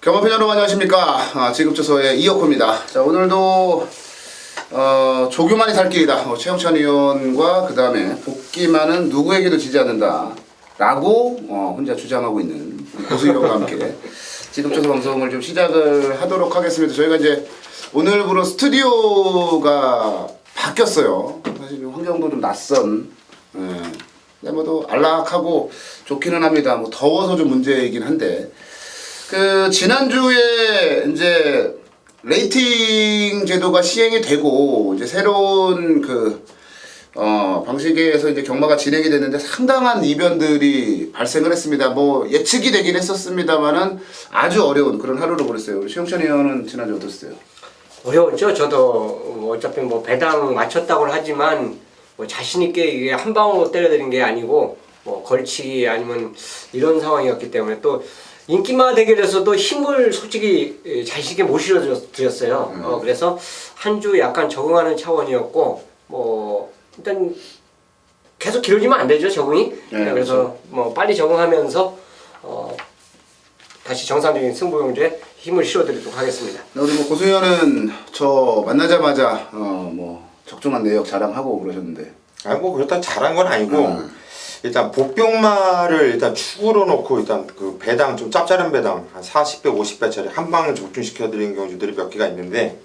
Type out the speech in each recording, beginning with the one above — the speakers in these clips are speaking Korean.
경마팬 여러분 안녕하십니까. 지급조서의 이혁호입니다. 자, 오늘도 조교만이 살 길이다. 최영찬 의원과 그 다음에 복귀만은 누구에게도 지지 않는다 라고 혼자 주장하고 있는 고수희원과 함께 지급조서 방송을 좀 시작을 하도록 하겠습니다. 저희가 이제 오늘부로 스튜디오가 바뀌었어요. 사실 환경도 좀 낯선, 근데 뭐또 안락하고 좋기는 합니다. 뭐 더워서 좀 문제이긴 한데, 그 지난주에 이제 레이팅 제도가 시행이 되고 이제 새로운 그 방식에서 이제 경마가 진행이 됐는데 상당한 이변들이 발생을 했습니다. 뭐 예측이 되긴 했었습니다만은 아주 어려운 그런 하루를 보냈어요. 우리 최영찬 의원은 지난주 어땠어요? 어려웠죠. 저도 어차피 뭐 배당 맞췄다고 하지만 뭐 자신 있게 이게 한 방울로 때려드린 게 아니고 뭐 걸치기 아니면 이런 상황이었기 때문에 또 인기마 대결에서도 힘을 솔직히 자신 있게 못 실어드렸어요. 그래서 한 주 약간 적응하는 차원이었고 뭐 일단 계속 길어지면 안 되죠, 적응이. 네, 그래서 그렇죠. 뭐 빨리 적응하면서 다시 정상적인 승부용지에 힘을 실어드리도록 하겠습니다. 우리 뭐 고수희원은 저 만나자마자 뭐 적중한 내역 자랑하고 그러셨는데. 아니 뭐 그렇다 잘한 건 아니고 일단 복병마를 일단 축으로 놓고 일단 그 배당 좀 짭짤한 배당 한 40배 50배짜리 한 방을 적중시켜 드리는 경우들이 몇 개가 있는데,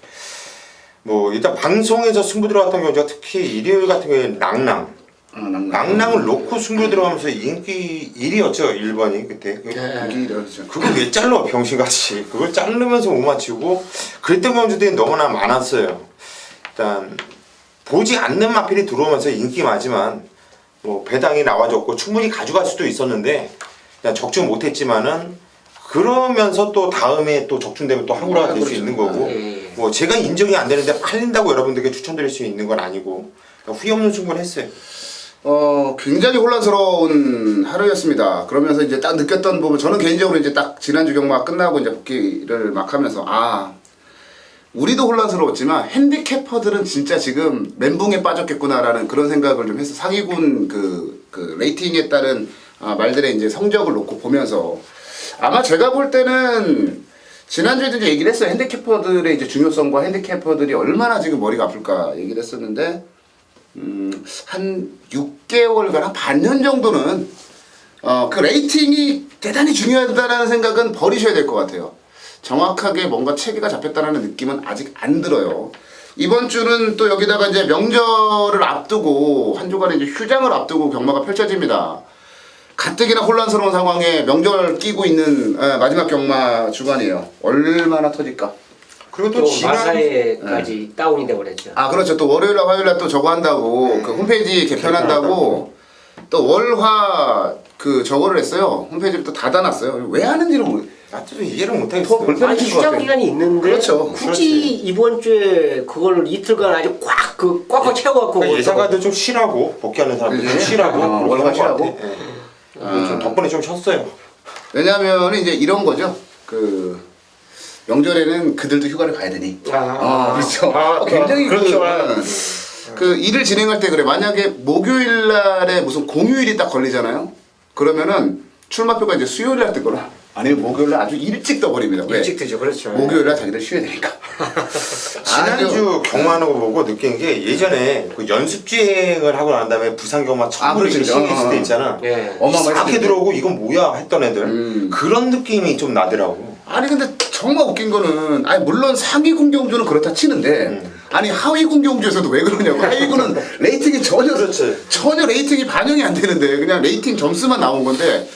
뭐 일단 방송에서 승부 들어갔던 경우가 특히 일요일 같은 경우에 낭낭을 놓고 승부 들어가면서 인기 1위였죠 1번이 그때. 그거 왜 잘라 병신같이 그걸 자르면서 못 맞추고 그랬던 경우들이 너무나 많았어요. 일단 보지 않는 마필이 들어오면서 인기 많지만 뭐 배당이 나와줬고 충분히 가져갈 수도 있었는데 그냥 적중 못했지만은 그러면서 또 다음에 또 적중되면 또 항우라가 될 수 있는 거고, 뭐 제가 인정이 안 되는데 팔린다고 여러분들께 추천드릴 수 있는 건 아니고 후회 없는 승부를 했어요. 굉장히 혼란스러운 하루였습니다. 그러면서 이제 딱 느꼈던 부분, 저는 개인적으로 이제 딱 지난주 경마가 끝나고 이제 복귀를 막 하면서 우리도 혼란스러웠지만 핸디캐퍼들은 진짜 지금 멘붕에 빠졌겠구나라는 그런 생각을 좀 해서 상위군 그 레이팅에 따른 말들의 이제 성적을 놓고 보면서 아마 제가 볼 때는 지난주에도 이제 얘기를 했어요. 핸디캐퍼들의 이제 중요성과 핸디캐퍼들이 얼마나 지금 머리가 아플까 얘기를 했었는데, 한 6개월간 한 반년 정도는 그 레이팅이 대단히 중요하다는 생각은 버리셔야 될 것 같아요. 정확하게 뭔가 체계가 잡혔다는 느낌은 아직 안 들어요. 이번 주는 또 여기다가 이제 명절을 앞두고 한 주간의 이제 휴장을 앞두고 경마가 펼쳐집니다. 가뜩이나 혼란스러운 상황에 명절 끼고 있는 마지막 경마 주간이에요. 얼마나 터질까? 그리고 또 마사회까지 다운이 되버렸죠. 그렇죠. 또 월요일날 화요일날 또 저거 한다고 그 홈페이지 개편한다고 또 월화 그 저거를 했어요. 홈페이지를 또 닫아놨어요. 왜 하는지는 모르겠어요. 나도 이해를 못하겠어요. 휴장 기간이 있는데 그렇죠. 굳이 그렇지. 이번 주에 그걸 이틀간 아주 꽉꽉 채워갖고 그러니까 예상가도 좀 쉬라고 복귀하는 사람들 좀 쉬라고 월화 쉬라고. 좀 덕분에 좀 쉬었어요. 왜냐하면 이제 이런 거죠. 그 명절에는 그들도 휴가를 가야 되니. 그렇죠. 굉장히 그렇죠. 그 일을 진행할 때 그래. 만약에 목요일 날에 무슨 공휴일이 딱 걸리잖아요. 그러면은 출마표가 이제 수요일 날 뜨거나 아니면 목요일 날 아주 일찍 떠버립니다. 왜? 일찍 뜨죠. 그렇죠. 목요일 날 자기들 쉬어야 되니까. 지난주 경마하는 거 보고 느낀 게 예전에 그 연습주행을 하고 난 다음에 부산 경마 처음으로 그렇죠. 시행했을 때 있잖아. 이상하게 들어오고 이건 뭐야 했던 애들 그런 느낌이 좀 나더라고. 아니 근데 정말 웃긴 거는 물론 상위군 경주는 그렇다 치는데 하위군 경주에서도 왜 그러냐고. 하위군은 레이팅이 전혀 레이팅이 반영이 안 되는데 그냥 레이팅 점수만 나온 건데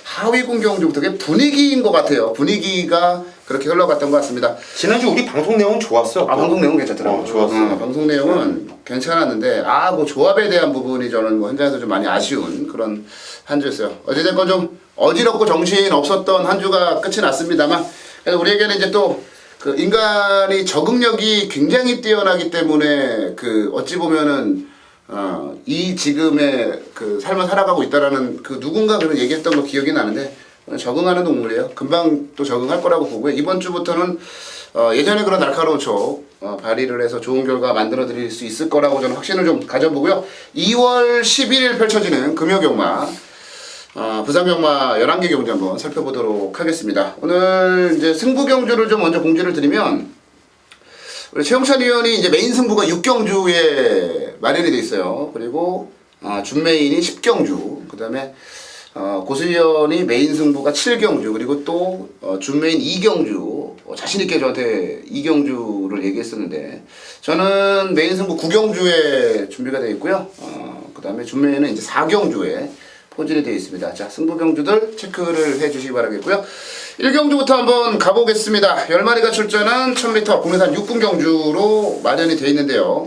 하위군 경주부터 그게 분위기인 것 같아요. 분위기가 그렇게 흘러갔던 것 같습니다. 지난주 우리 방송 내용은 좋았어. 방송 내용은 괜찮더라고요. 좋았어. 방송 내용은 괜찮았는데 뭐 조합에 대한 부분이 저는 뭐 현장에서 좀 많이 아쉬운 그런 한 주였어요. 어찌됐건 좀 어지럽고 정신 없었던 한 주가 끝이 났습니다만, 그래서 우리에게는 이제 또 그 인간이 적응력이 굉장히 뛰어나기 때문에 그 어찌 보면은 이 지금의 그 삶을 살아가고 있다라는 그 누군가 그런 얘기했던 거 기억이 나는데, 적응하는 동물이에요. 금방 또 적응할 거라고 보고요. 이번 주부터는 예전에 그런 날카로운 촉 발휘를 해서 좋은 결과 만들어 드릴 수 있을 거라고 저는 확신을 좀 가져보고요. 2월 11일 펼쳐지는 금요경마 부산 경마 11개 경주 한번 살펴보도록 하겠습니다. 오늘 이제 승부 경주를 좀 먼저 공지를 드리면, 우리 최영찬 의원이 이제 메인 승부가 6경주에 마련이 돼 있어요. 그리고 준메인이 10경주, 그 다음에 고수위원이 메인 승부가 7경주, 그리고 또 준메인 2경주, 자신있게 저한테 2경주를 얘기했었는데, 저는 메인 승부 9경주에 준비가 되어 있고요. 그 다음에 준메인은 이제 4경주에 포진이 되어 있습니다. 자, 승부 경주들 체크를 해주시기 바라겠고요. 1경주부터 한번 가보겠습니다. 10마리가 출전한 1000m 국내산 6군 경주로 마련이 되어 있는데요.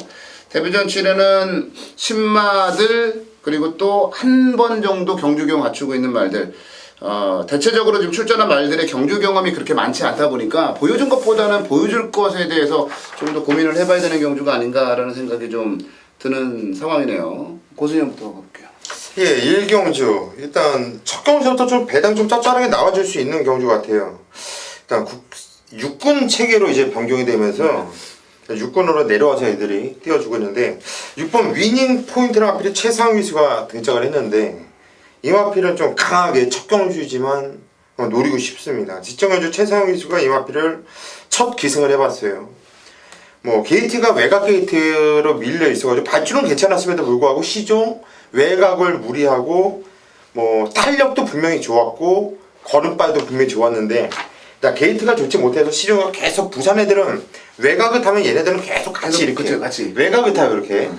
데뷔전 치르는 신마들, 그리고 또 한 번 정도 경주 경험 갖추고 있는 말들, 대체적으로 지금 출전한 말들의 경주 경험이 그렇게 많지 않다 보니까 보여준 것보다는 보여줄 것에 대해서 좀 더 고민을 해봐야 되는 경주가 아닌가라는 생각이 좀 드는 상황이네요. 고수님부터 가볼게요. 예, 1경주. 일단 첫 경주부터 좀 배당 좀 짭짤하게 나와줄 수 있는 경주 같아요. 일단 육군 체계로 이제 변경이 되면서 육군으로 내려와서 애들이 뛰어주고 있는데, 6번 위닝 포인트랑 하필 최상위 수가 등장을 했는데, 이 마필은 좀 강하게 첫 경주지만 노리고 싶습니다. 지정 경주 최상위 수가 이 마필을 첫 기승을 해봤어요. 뭐 게이트가 외곽 게이트로 밀려 있어가지고 발주는 괜찮았음에도 불구하고 시종 외곽을 무리하고, 뭐 탄력도 분명히 좋았고 걸음발도 분명히 좋았는데, 일단 게이트가 좋지 못해서 시종가 계속 부산 애들은 외곽을 타면 얘네들은 계속 같이 이렇게 그쵸, 같이. 외곽을 타요 이렇게.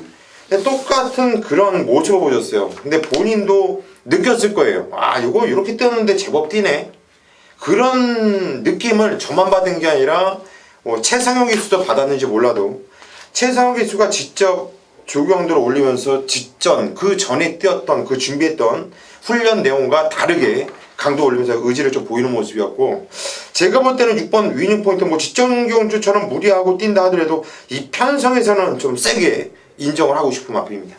근데 똑같은 그런 모습을 보여줬어요. 근데 본인도 느꼈을 거예요. 아, 이거 이렇게 뛰었는데 제법 뛰네. 그런 느낌을 저만 받은 게 아니라 뭐 최상영 기수도 받았는지 몰라도, 최상영 기수가 직접 조경도를 올리면서 직전 그 전에 뛰었던 그 준비했던 훈련 내용과 다르게 강도 올리면서 의지를 좀 보이는 모습이었고, 제가 볼 때는 6번 위닝 포인트 뭐 직전 경주처럼 무리하고 뛴다 하더라도 이 편성에서는 좀 세게 인정을 하고 싶은 마필입니다.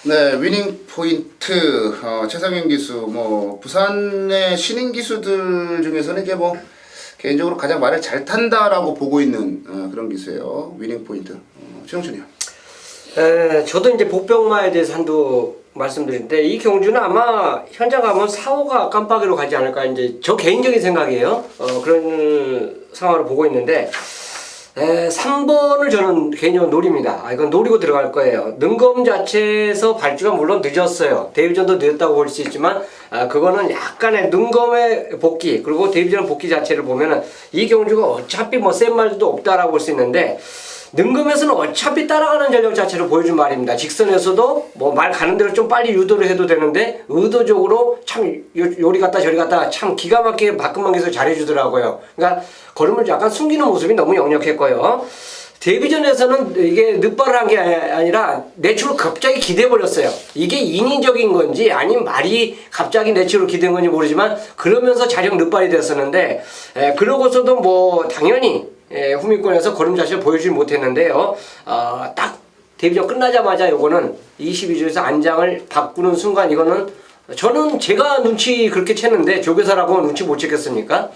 네, 위닝 포인트, 최상현 기수, 뭐 부산의 신인 기수들 중에서는 이제 뭐 개인적으로 가장 말을 잘 탄다라고 보고 있는 그런 기수예요. 위닝 포인트. 최영준이요. 저도 이제 복병마에 대해서 한두 말씀드리는데, 이 경주는 아마 현장 가면 4호가 깜빡이로 가지 않을까, 이제 저 개인적인 생각이에요. 그런 상황을 보고 있는데, 3번을 저는 개인적으로 노립니다. 이건 노리고 들어갈 거예요. 능검 자체에서 발주가 물론 늦었어요. 데뷔전도 늦었다고 볼 수 있지만, 그거는 약간의 능검의 복귀, 그리고 데뷔전 복귀 자체를 보면은 이 경주가 어차피 뭐 센 말도 없다라고 볼 수 있는데, 능검에서는 어차피 따라가는 전력 자체를 보여준 말입니다. 직선에서도 뭐 말 가는 대로 좀 빨리 유도를 해도 되는데, 의도적으로 참 요리 갔다 저리 갔다 참 기가 막히게 바끔만해서 잘해주더라고요. 그러니까 걸음을 약간 숨기는 모습이 너무 역력했고요. 데뷔전에서는 이게 늦발을 한 게 아니라 내추로 갑자기 기대버렸어요. 이게 인위적인 건지 아니면 말이 갑자기 내추로 기대인 건지 모르지만, 그러면서 자력 늦발이 됐었는데, 그러고서도 뭐 당연히 후미권에서 걸음 자체를 보여주지 못했는데요. 딱 데뷔전 끝나자마자 요거는 22조에서 안장을 바꾸는 순간, 이거는 저는 제가 눈치 그렇게 챘는데 조교사라고 눈치 못 챘겠습니까?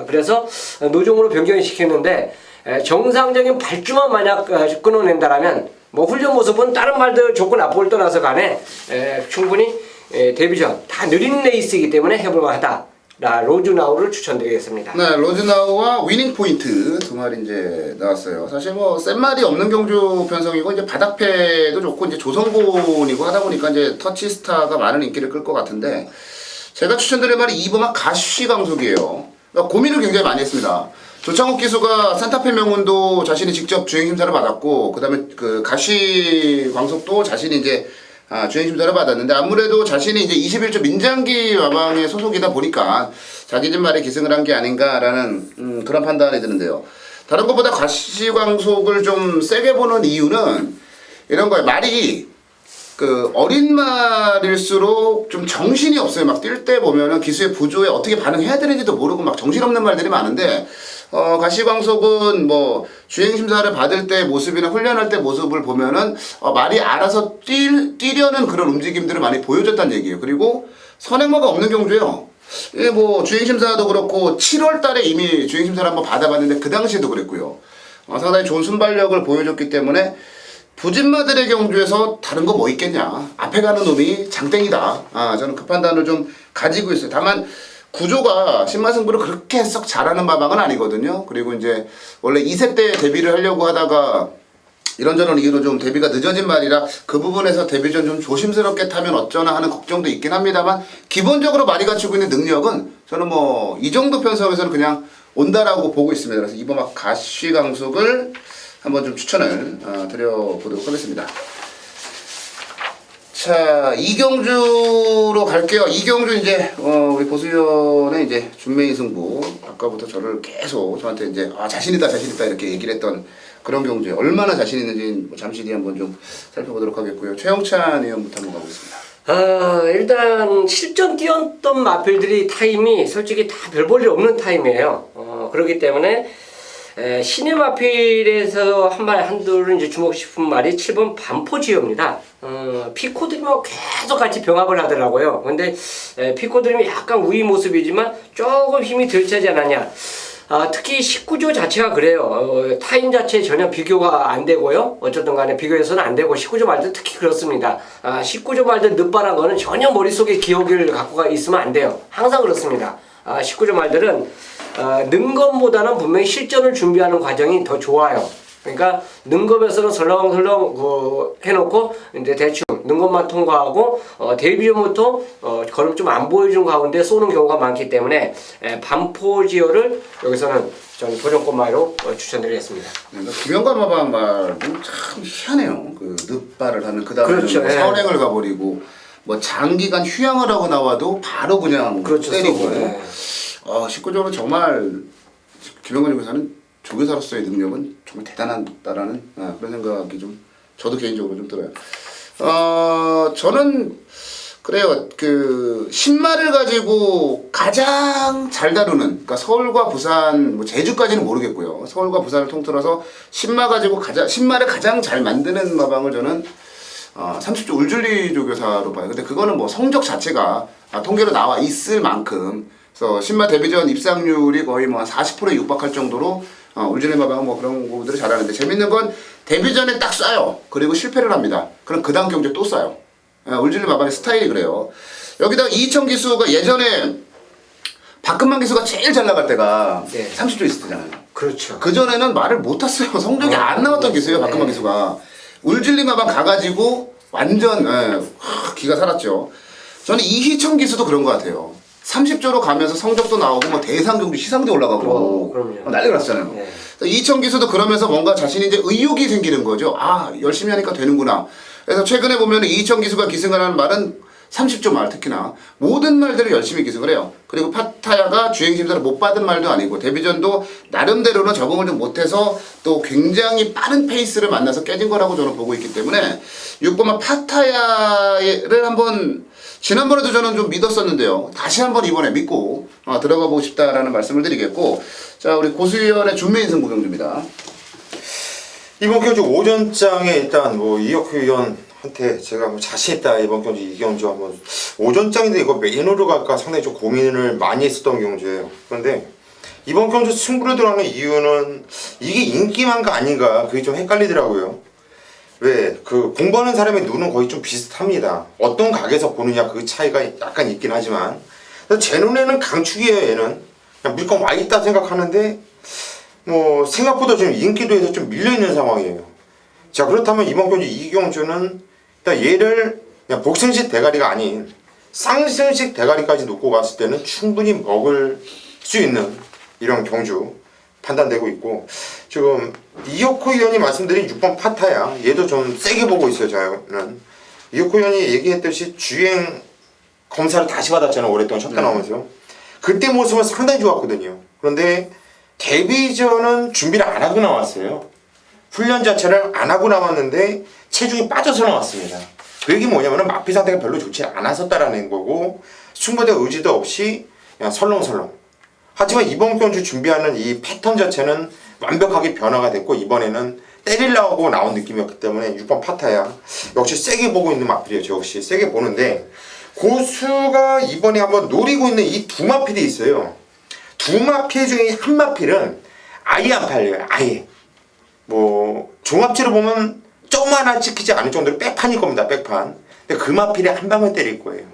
그래서 노종으로 변경을 시켰는데, 정상적인 발주만 만약 끊어낸다라면 뭐 훈련 모습은 다른 말들 좋고 나쁘고를 떠나서 간에 충분히 데뷔전 다 느린 레이스이기 때문에 해볼만하다. 로즈나우를 추천드리겠습니다. 네, 로즈나우와 위닝 포인트 두 마리 이제 나왔어요. 사실 뭐 센 말이 없는 경주 편성이고, 이제 바닥패도 좋고 이제 조성곤이고 하다 보니까 이제 터치스타가 많은 인기를 끌 것 같은데, 제가 추천드릴 말이 2번만 가시 강속이에요. 그러니까 고민을 굉장히 많이 했습니다. 조창욱 기수가 산타페 명운도 자신이 직접 주행 심사를 받았고, 그다음에 그 가시 광속도 자신이 이제 주행 심사를 받았는데, 아무래도 자신이 이제 21조 민장기 마방의 소속이다 보니까 자기 집 말에 기승을 한 게 아닌가라는 그런 판단이 드는데요. 다른 것보다 가시광속을 좀 세게 보는 이유는 이런 거예요. 말이 그 어린 말일수록 좀 정신이 없어요. 막 뛸 때 보면은 기수의 부조에 어떻게 반응해야 되는지도 모르고 막 정신없는 말들이 많은데, 가시광속은 뭐 주행심사를 받을 때 모습이나 훈련할 때 모습을 보면은 말이 알아서 뛰려는 그런 움직임들을 많이 보여줬다는 얘기예요. 그리고 선행마가 없는 경주예요. 예, 뭐 주행심사도 그렇고 7월 달에 이미 주행심사를 한번 받아봤는데 그 당시에도 그랬고요. 상당히 좋은 순발력을 보여줬기 때문에 부진마들의 경주에서 다른 거 뭐 있겠냐. 앞에 가는 놈이 장땡이다. 저는 그 판단을 좀 가지고 있어요. 다만 구조가 신마승부를 그렇게 썩 잘하는 마방은 아니거든요. 그리고 이제 원래 2세 때 데뷔를 하려고 하다가 이런저런 이유로 좀 데뷔가 늦어진 말이라 그 부분에서 데뷔전 좀 조심스럽게 타면 어쩌나 하는 걱정도 있긴 합니다만 기본적으로 많이 갖추고 있는 능력은 저는 뭐 이 정도 편성에서는 그냥 온다라고 보고 있습니다. 그래서 이번 막 가시강숙을 한번 좀 추천을 드려보도록 하겠습니다. 자, 이경주로 갈게요. 이경주 이제 우리 고수연의 이제 준메이 승부 아까부터 저를 계속 저한테 이제 자신있다 이렇게 얘기를 했던 그런 경주에 얼마나 자신 있는지 뭐 잠시 뒤에 한번 좀 살펴보도록 하겠고요. 최영찬 의원부터 한번 가보겠습니다. 일단 실전 뛰었던 마필들이 타임이 솔직히 다 별 볼 일 없는 타임이에요. 그렇기 때문에 신의 마필에서 한 말 한둘 이제 주목 싶은 말이 7번 반포지효입니다. 피코드림하고 계속 같이 병합을 하더라고요. 근데 피코드림이 약간 우위 모습이지만 조금 힘이 덜 차지 않았냐. 특히 19조 자체가 그래요. 타임 자체 전혀 비교가 안 되고요. 어쨌든 간에 비교해서는 안 되고 19조 말들 특히 그렇습니다. 19조 말들 늦바란 거는 전혀 머릿속에 기억을 갖고 있으면 안 돼요. 항상 그렇습니다. 19조 말들은 는 것보다는 분명히 실전을 준비하는 과정이 더 좋아요. 그러니까 는 것에서는 설렁설렁 해놓고 이제 대충 는 것만 통과하고 데뷔전부터 걸음 좀 안 보여준 가운데 쏘는 경우가 많기 때문에 반포지효를 여기서는 저는 도전권마로 추천드리겠습니다. 그러니까 김영관 마방 말은 참 희한해요. 그 늦발을 하면 그 다음에 그렇죠. 뭐 선행을 가버리고 뭐 장기간 휴양을 하고 나와도 바로 그냥 그렇죠. 때리고. 네. 19조는 정말 김영관 조교사는 조교사로서의 능력은 정말 대단하다라는 그런 생각이 좀 저도 개인적으로 좀 들어요. 저는 그래요. 그 신마를 가지고 가장 잘 다루는, 그러니까 서울과 부산, 뭐 제주까지는 모르겠고요. 서울과 부산을 통틀어서 신마 가지고 신마를 가장 잘 만드는 마방을 저는 30조 울줄리 조교사로 봐요. 근데 그거는 뭐 성적 자체가 통계로 나와 있을 만큼. 그래서 신마 데뷔전 입상률이 거의 뭐 한 40%에 육박할 정도로 울진의 마방은 뭐 그런 부분들을 잘하는데 재밌는 건 데뷔전에 딱 쏴요. 그리고 실패를 합니다. 그럼 그 다음 경기에 또 쏴요. 울진의 마방의 스타일이 그래요. 여기다가 이희청 기수가 예전에 박근만 기수가 제일 잘 나갈 때가 30조 있을 때잖아요. 그렇죠. 그전에는 말을 못 탔어요. 성적이 안 나왔던 기수예요. 박근만 기수가. 울진리 마방 가가지고 완전 기가 살았죠. 저는 이희청 기수도 그런 것 같아요. 30조로 가면서 성적도 나오고 뭐 대상 경주 시상도 올라가고 난리가 났잖아요. 네. 이청 기수도 그러면서 뭔가 자신이 이제 의욕이 생기는 거죠. 열심히 하니까 되는구나. 그래서 최근에 보면 이청 기수가 기승을 하는 말은 30조 말 특히나 모든 말들을 열심히 기승을 해요. 그리고 파타야가 주행 심사를 못 받은 말도 아니고 데뷔전도 나름대로는 적응을 좀 못해서 또 굉장히 빠른 페이스를 만나서 깨진 거라고 저는 보고 있기 때문에 6번만 파타야를 한번 지난번에도 저는 좀 믿었었는데요. 다시 한번 이번에 믿고 들어가 보고 싶다라는 말씀을 드리겠고, 자 우리 고수위원의 준메인 승부경주입니다. 이번 경주 오전장에 일단 뭐 이혁규 의원한테 제가 뭐 자신 있다 이번 경주 이 경주 한번 오전장인데 이거 메인으로 갈까 상당히 좀 고민을 많이 했었던 경주예요. 그런데 이번 경주 승부로 들어가는 이유는 이게 인기만가 아닌가 그게 좀 헷갈리더라고요. 왜 그 공부하는 사람의 눈은 거의 좀 비슷합니다. 어떤 각에서 보느냐 그 차이가 약간 있긴 하지만 제 눈에는 강축이에요. 얘는 그냥 무조건 와 있다 생각하는데 뭐 생각보다 좀 인기도에서 좀 밀려있는 상황이에요. 자 그렇다면 이번 경주 이경주는 일단 얘를 그냥 복승식 대가리가 아닌 쌍승식 대가리까지 놓고 갔을 때는 충분히 먹을 수 있는 이런 경주 판단되고 있고, 지금 이혁호 의원이 말씀드린 6번 파타야 얘도 좀 세게 보고 있어요. 저는 이혁호 의원이 얘기했듯이 주행 검사를 다시 받았잖아요. 오랫동안 쉬었다 나오면서 그때 모습은 상당히 좋았거든요. 그런데 데뷔전은 준비를 안 하고 나왔어요. 훈련 자체를 안 하고 나왔는데 체중이 빠져서 나왔습니다. 그 얘기 뭐냐면 마피 상태가 별로 좋지 않았었다라는 거고 승부대 의지도 없이 그냥 설렁설렁. 하지만 이번 경주 준비하는 이 패턴 자체는 완벽하게 변화가 됐고 이번에는 때리려고 나온 느낌이었기 때문에 6번 파타야 역시 세게 보고 있는 마필이에요. 저 역시 세게 보는데 고수가 이번에 한번 노리고 있는 이 두 마필이 있어요. 두 마필 중에 한 마필은 아예 안 팔려요. 아예 뭐 종합지로 보면 조금 하나 찍히지 않을 정도로 백판일 겁니다. 백판. 근데 그 마필에 한 방을 때릴 거예요.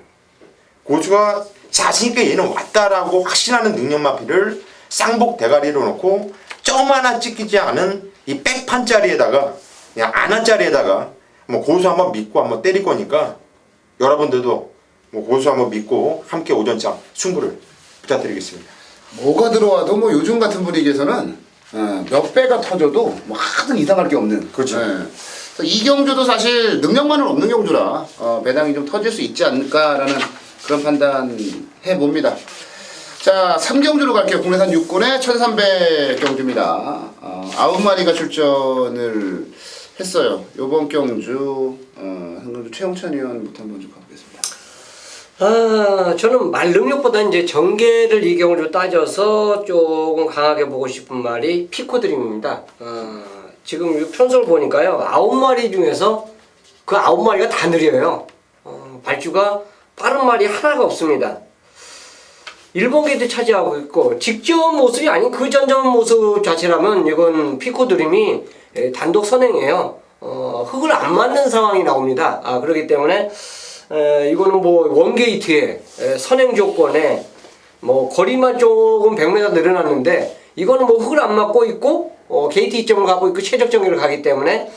고수가 자신있게 얘는 왔다라고 확신하는 능력 마필을 쌍복 대가리로 놓고 점 하나 찍히지 않은 이 백판짜리에다가 그냥 안한짜리에다가 뭐 고수 한번 믿고 한번 때릴 거니까 여러분들도 뭐 고수 한번 믿고 함께 오전장 승부를 부탁드리겠습니다. 뭐가 들어와도 뭐 요즘 같은 분위기에서는 몇 배가 터져도 뭐 하등 이상할 게 없는. 그렇죠. 그래서 이 경주도 사실 능력만은 없는 경주라 배당이 좀 터질 수 있지 않을까라는 그런 판단 해봅니다. 자, 3경주로 갈게요. 국내산 6군의 1300 경주입니다. 9마리가 출전을 했어요. 요번 경주 한경주 최영찬 의원부터 한번 좀 가보겠습니다. 저는 말 능력보다 이제 전개를 이 경우로 따져서 조금 강하게 보고 싶은 말이 피코드림입니다. 지금 이 편성을 보니까요, 9마리 중에서 그 9마리가 다 느려요. 발주가 빠른 말이 하나가 없습니다. 일본 게이트 차지하고 있고 직전 모습이 아닌 그 전전 모습 자체라면 이건 피코드림이 단독 선행이에요. 흙을 안 맞는 상황이 나옵니다. 그렇기 때문에 이거는 뭐 원게이트에 선행 조건에 뭐 거리만 조금 100m 늘어났는데 이거는 뭐 흙을 안 맞고 있고 게이트 이점을 가고 있고 최적 정기를 가기 때문에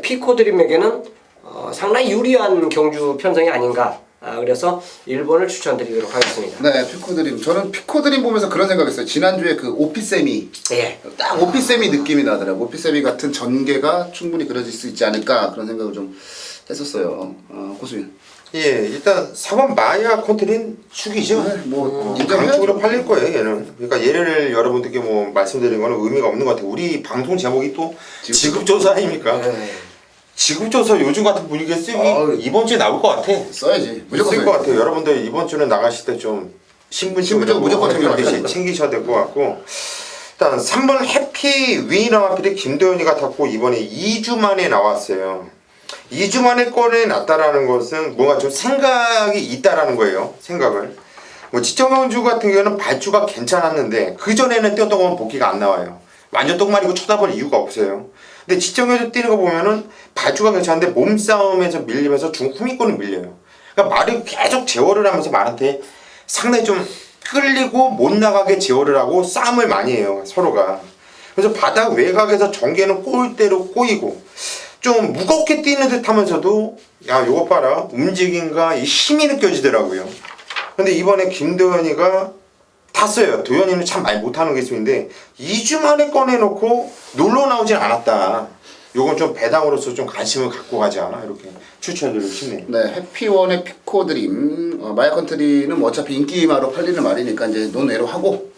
피코드림에게는 상당히 유리한 경주 편성이 아닌가. 그래서 1번을 추천드리도록 하겠습니다. 네, 피코드림. 저는 피코드림 보면서 그런 생각했어요. 지난주에 그 오피세미. 예. 딱 오피세미 느낌이 나더라고요. 오피세미 같은 전개가 충분히 그려질 수 있지 않을까 그런 생각을 좀 했었어요. 고수인. 예, 일단 4번 마야 컨트린 축이죠. 네, 뭐 강축으로 팔릴 거예요, 얘는. 그러니까 얘를 여러분들께 뭐 말씀드리는 거는 의미가 없는 것 같아요. 우리 방송 제목이 또 지급조사 아닙니까? 네. 지급조사 요즘 같은 분위기에 쓰기 이번 주에 나올 것 같아. 써야지. 무조건 쓸 것 같아요. 여러분들 이번 주는 나가실 때 좀 신분증 무조건 챙기셔야 될 것 같고. 일단 3번 해피 위너 하필이 김도현이가 탔고 이번에 2주 만에 나왔어요. 2주 만에 꺼내놨다라는 것은 뭔가 좀 생각이 있다라는 거예요. 생각을. 뭐 지정현주 같은 경우는 발주가 괜찮았는데 그 전에는 뛰었던 건 복귀가 안 나와요. 완전 똥말이고 쳐다볼 이유가 없어요. 근데 지정현주 뛰는 거 보면은 발주가 괜찮은데 몸싸움에서 밀리면서 후미권을 밀려요. 그러니까 말을 계속 제어를 하면서 말한테 상당히 좀 끌리고 못 나가게 제어를 하고 싸움을 많이 해요. 서로가. 그래서 바닥 외곽에서 전개는 골대로 꼬이고 좀 무겁게 뛰는 듯 하면서도 야 요거 봐라 움직임과 이 힘이 느껴지더라고요. 근데 이번에 김도현이가 탔어요. 도현이는 참 많이 못하는 기술인데 2주 만에 꺼내놓고 놀러 나오진 않았다. 요건 좀 배당으로서 좀 관심을 갖고 가자 이렇게 추천드리고 싶네요. 네, 해피원의 피코드림. 마야 컨트리는 뭐 어차피 인기마로 팔리는 말이니까 이제 논외로 하고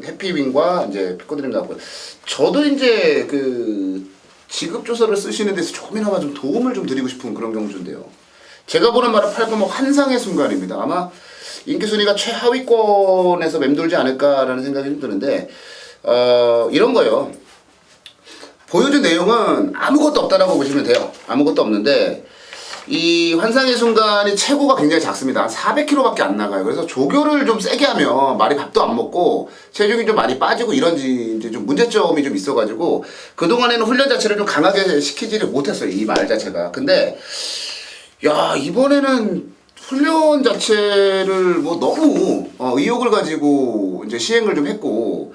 해피윈과 이제 피코드림 나왔고요. 저도 이제 그 지급 조서를 쓰시는 데서 조금이나마 좀 도움을 좀 드리고 싶은 그런 경주인데요. 제가 보는 말은 8번 환상의 순간입니다. 아마 인기 순위가 최하위권에서 맴돌지 않을까라는 생각이 좀 드는데 이런 거예요. 보여준 내용은 아무것도 없다라고 보시면 돼요. 아무것도 없는데 이 환상의 순간이 체구가 굉장히 작습니다. 한 400kg밖에 안 나가요. 그래서 조교를 좀 세게 하면 말이 밥도 안 먹고 체중이 좀 많이 빠지고 이런지 이제 좀 문제점이 좀 있어가지고 그동안에는 훈련 자체를 좀 강하게 시키지를 못했어요. 이 말 자체가. 근데 야 이번에는 훈련 자체를 뭐 너무 의욕을 가지고 이제 시행을 좀 했고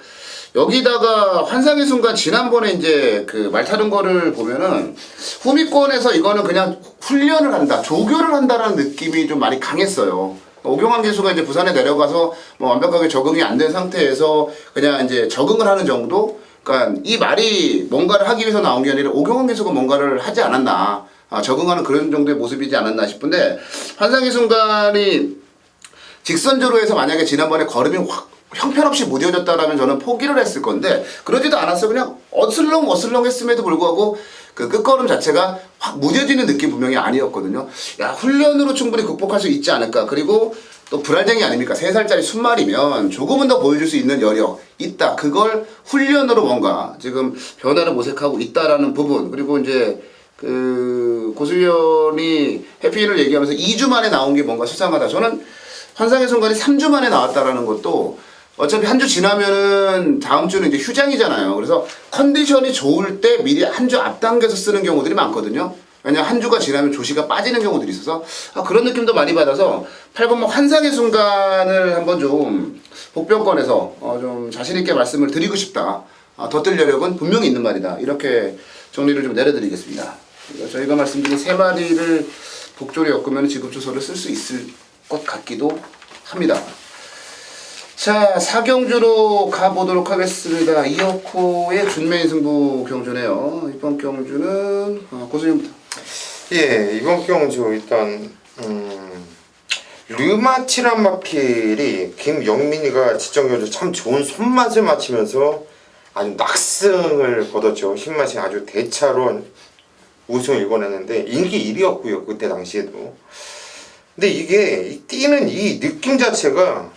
여기다가 환상의 순간 지난번에 이제 그 말 타는 거를 보면은 후미권에서 이거는 그냥 훈련을 한다, 조교를 한다라는 느낌이 좀 많이 강했어요. 오경환 기수가 이제 부산에 내려가서 뭐 완벽하게 적응이 안 된 상태에서 그냥 이제 적응을 하는 정도. 그러니까 이 말이 뭔가를 하기 위해서 나온 게 아니라 오경환 기수가 뭔가를 하지 않았나, 적응하는 그런 정도의 모습이지 않았나 싶은데 환상의 순간이 직선주로 해서 만약에 지난번에 걸음이 확 형편없이 무뎌졌다라면 저는 포기를 했을 건데 그러지도 않았어요. 그냥 어슬렁 했음에도 불구하고 그 끝걸음 자체가 확 무뎌지는 느낌 분명히 아니었거든요. 야 훈련으로 충분히 극복할 수 있지 않을까. 그리고 또 불알쟁이 아닙니까? 3살짜리 순말이면 조금은 더 보여줄 수 있는 여력 있다. 그걸 훈련으로 뭔가 지금 변화를 모색하고 있다라는 부분. 그리고 이제 그 고수위원이 해피인을 얘기하면서 2주 만에 나온 게 뭔가 수상하다. 저는 환상의 순간이 3주 만에 나왔다라는 것도 어차피 한 주 지나면은 다음 주는 이제 휴장이잖아요. 그래서 컨디션이 좋을 때 미리 한 주 앞당겨서 쓰는 경우들이 많거든요. 왜냐면 한 주가 지나면 조시가 빠지는 경우들이 있어서 그런 느낌도 많이 받아서 8번목 환상의 순간을 한번 좀 복병권에서 좀 자신있게 말씀을 드리고 싶다. 덧들 여력은 분명히 있는 말이다. 이렇게 정리를 좀 내려드리겠습니다. 저희가 말씀드린 3마리를 복조로 엮으면 지급주소를 쓸 수 있을 것 같기도 합니다. 자, 4경주로 가보도록 하겠습니다. 이어코의 준메인 승부 경주네요. 이번 경주는 고수님부터. 예, 이번 경주 일단 르마치란 마필이 김영민이가 지정경주 참 좋은 손맛을 맞추면서 아주 낙승을 거뒀죠. 힘맛이 아주 대차로 우승을 이뤄냈는데 인기 1위였고요. 그때 당시에도. 근데 이게 뛰는 이 느낌 자체가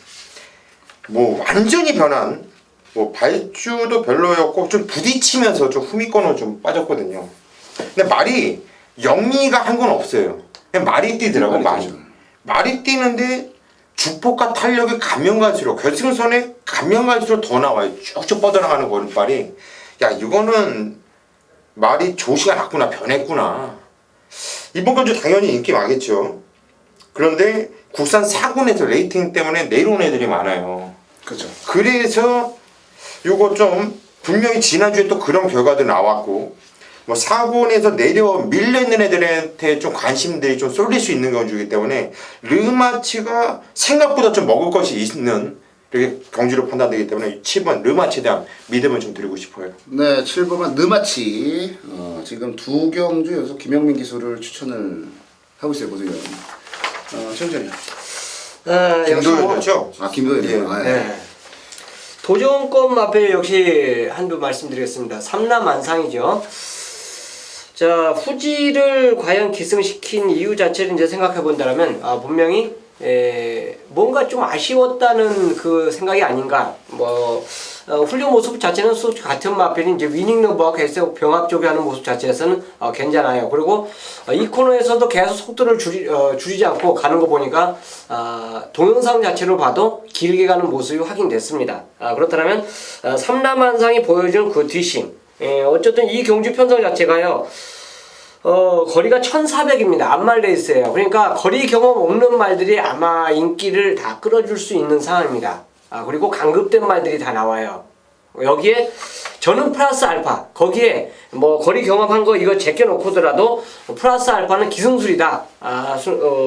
뭐 완전히 변한, 뭐 발주도 별로였고 좀 부딪히면서 좀 후미권으로 좀 빠졌거든요. 근데 말이 영리가 한 건 없어요. 그냥 말이 뛰더라고. 말이 뛰는데 주폭과 탄력이 가면 갈수록 결승선에 가면 갈수록 더 나와요. 쭉쭉 뻗어나가는 거리빨이. 야, 이거는 말이 조시가 났구나, 변했구나. 이번 경주 당연히 인기 많겠죠. 그런데 국산 4군에서 레이팅 때문에 내려온 애들이 많아요. 그렇죠. 그래서 요거 좀 분명히 지난주에 또 그런 결과도 나왔고, 뭐 4군에서 내려 밀려있는 애들한테 좀 관심들이 좀 쏠릴 수 있는 경주이기 때문에 르마치가 생각보다 좀 먹을 것이 있는 이렇게 경주로 판단되기 때문에 7번 르마치에 대한 믿음을 좀 드리고 싶어요. 네, 7번은 르마치. 지금 2경주 연속 김영민 기수를 추천을 하고 있어요, 고수님. 천천히요. 김도현이었죠? 김도현이요. 예. 네. 도전권 마필 역시 한두 말씀드리겠습니다. 삼라만상이죠. 자, 후지를 과연 기승시킨 이유 자체를 이제 생각해 본다면 분명히 뭔가 좀 아쉬웠다는 그 생각이 아닌가. 훈련 모습 자체는 같은 마필이 이제 위닝 넘버와 계속 병합 쪽에 하는 모습 자체에서는 괜찮아요. 그리고 이 코너에서도 계속 속도를 줄이지 않고 가는 거 보니까 동영상 자체로 봐도 길게 가는 모습이 확인됐습니다. 그렇다면 삼라만상이 보여주는 그 뒷심. 어쨌든 이 경주 편성 자체가요. 거리가 1400입니다. 앞말 레이스예요. 그러니까 거리 경험 없는 말들이 아마 인기를 다 끌어줄 수 있는 상황입니다. 그리고 강급된 말들이 다 나와요. 여기에 저는 플러스 알파, 거기에 뭐 거리 경험한 거 이거 제껴놓고더라도 플러스 알파는 기승술이다.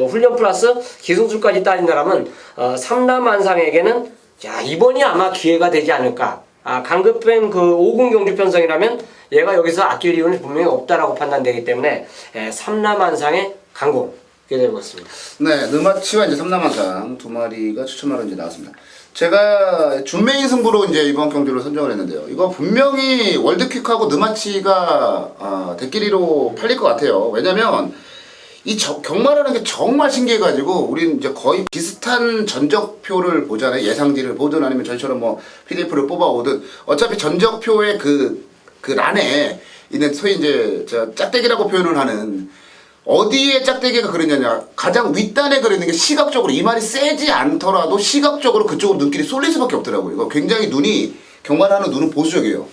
훈련 플러스 기승술까지 따진다면 삼라만상에게는 자, 이번이 아마 기회가 되지 않을까. 강급된 그 5군 경주 편성이라면 얘가 여기서 아낄 이유는 분명히 없다라고 판단되기 때문에 삼라만상의 강공 기대되고 있습니다. 네, 르마치와 이제 삼라만상 두 마리가 추천마로 이제 나왔습니다. 제가 준메인 승부로 이제 이번 경주를 선정을 했는데요. 이거 분명히 월드퀵하고 르마치가 대끼리로 팔릴 것 같아요. 왜냐면 이 경마라는 게 정말 신기해가지고 우린 이제 거의 비슷한 전적표를 보잖아요. 예상지를 보든 아니면 저희처럼 뭐 PDF를 뽑아오든 어차피 전적표의 그 란에 있는 소위 이제 짝대기라고 표현을 하는 어디에 짝대기가 그러냐냐 가장 윗단에 그리는 게 시각적으로 이 말이 세지 않더라도 시각적으로 그쪽으로 눈길이 쏠릴 수밖에 없더라고요. 이거 굉장히 경마하는 눈은 보수적이에요.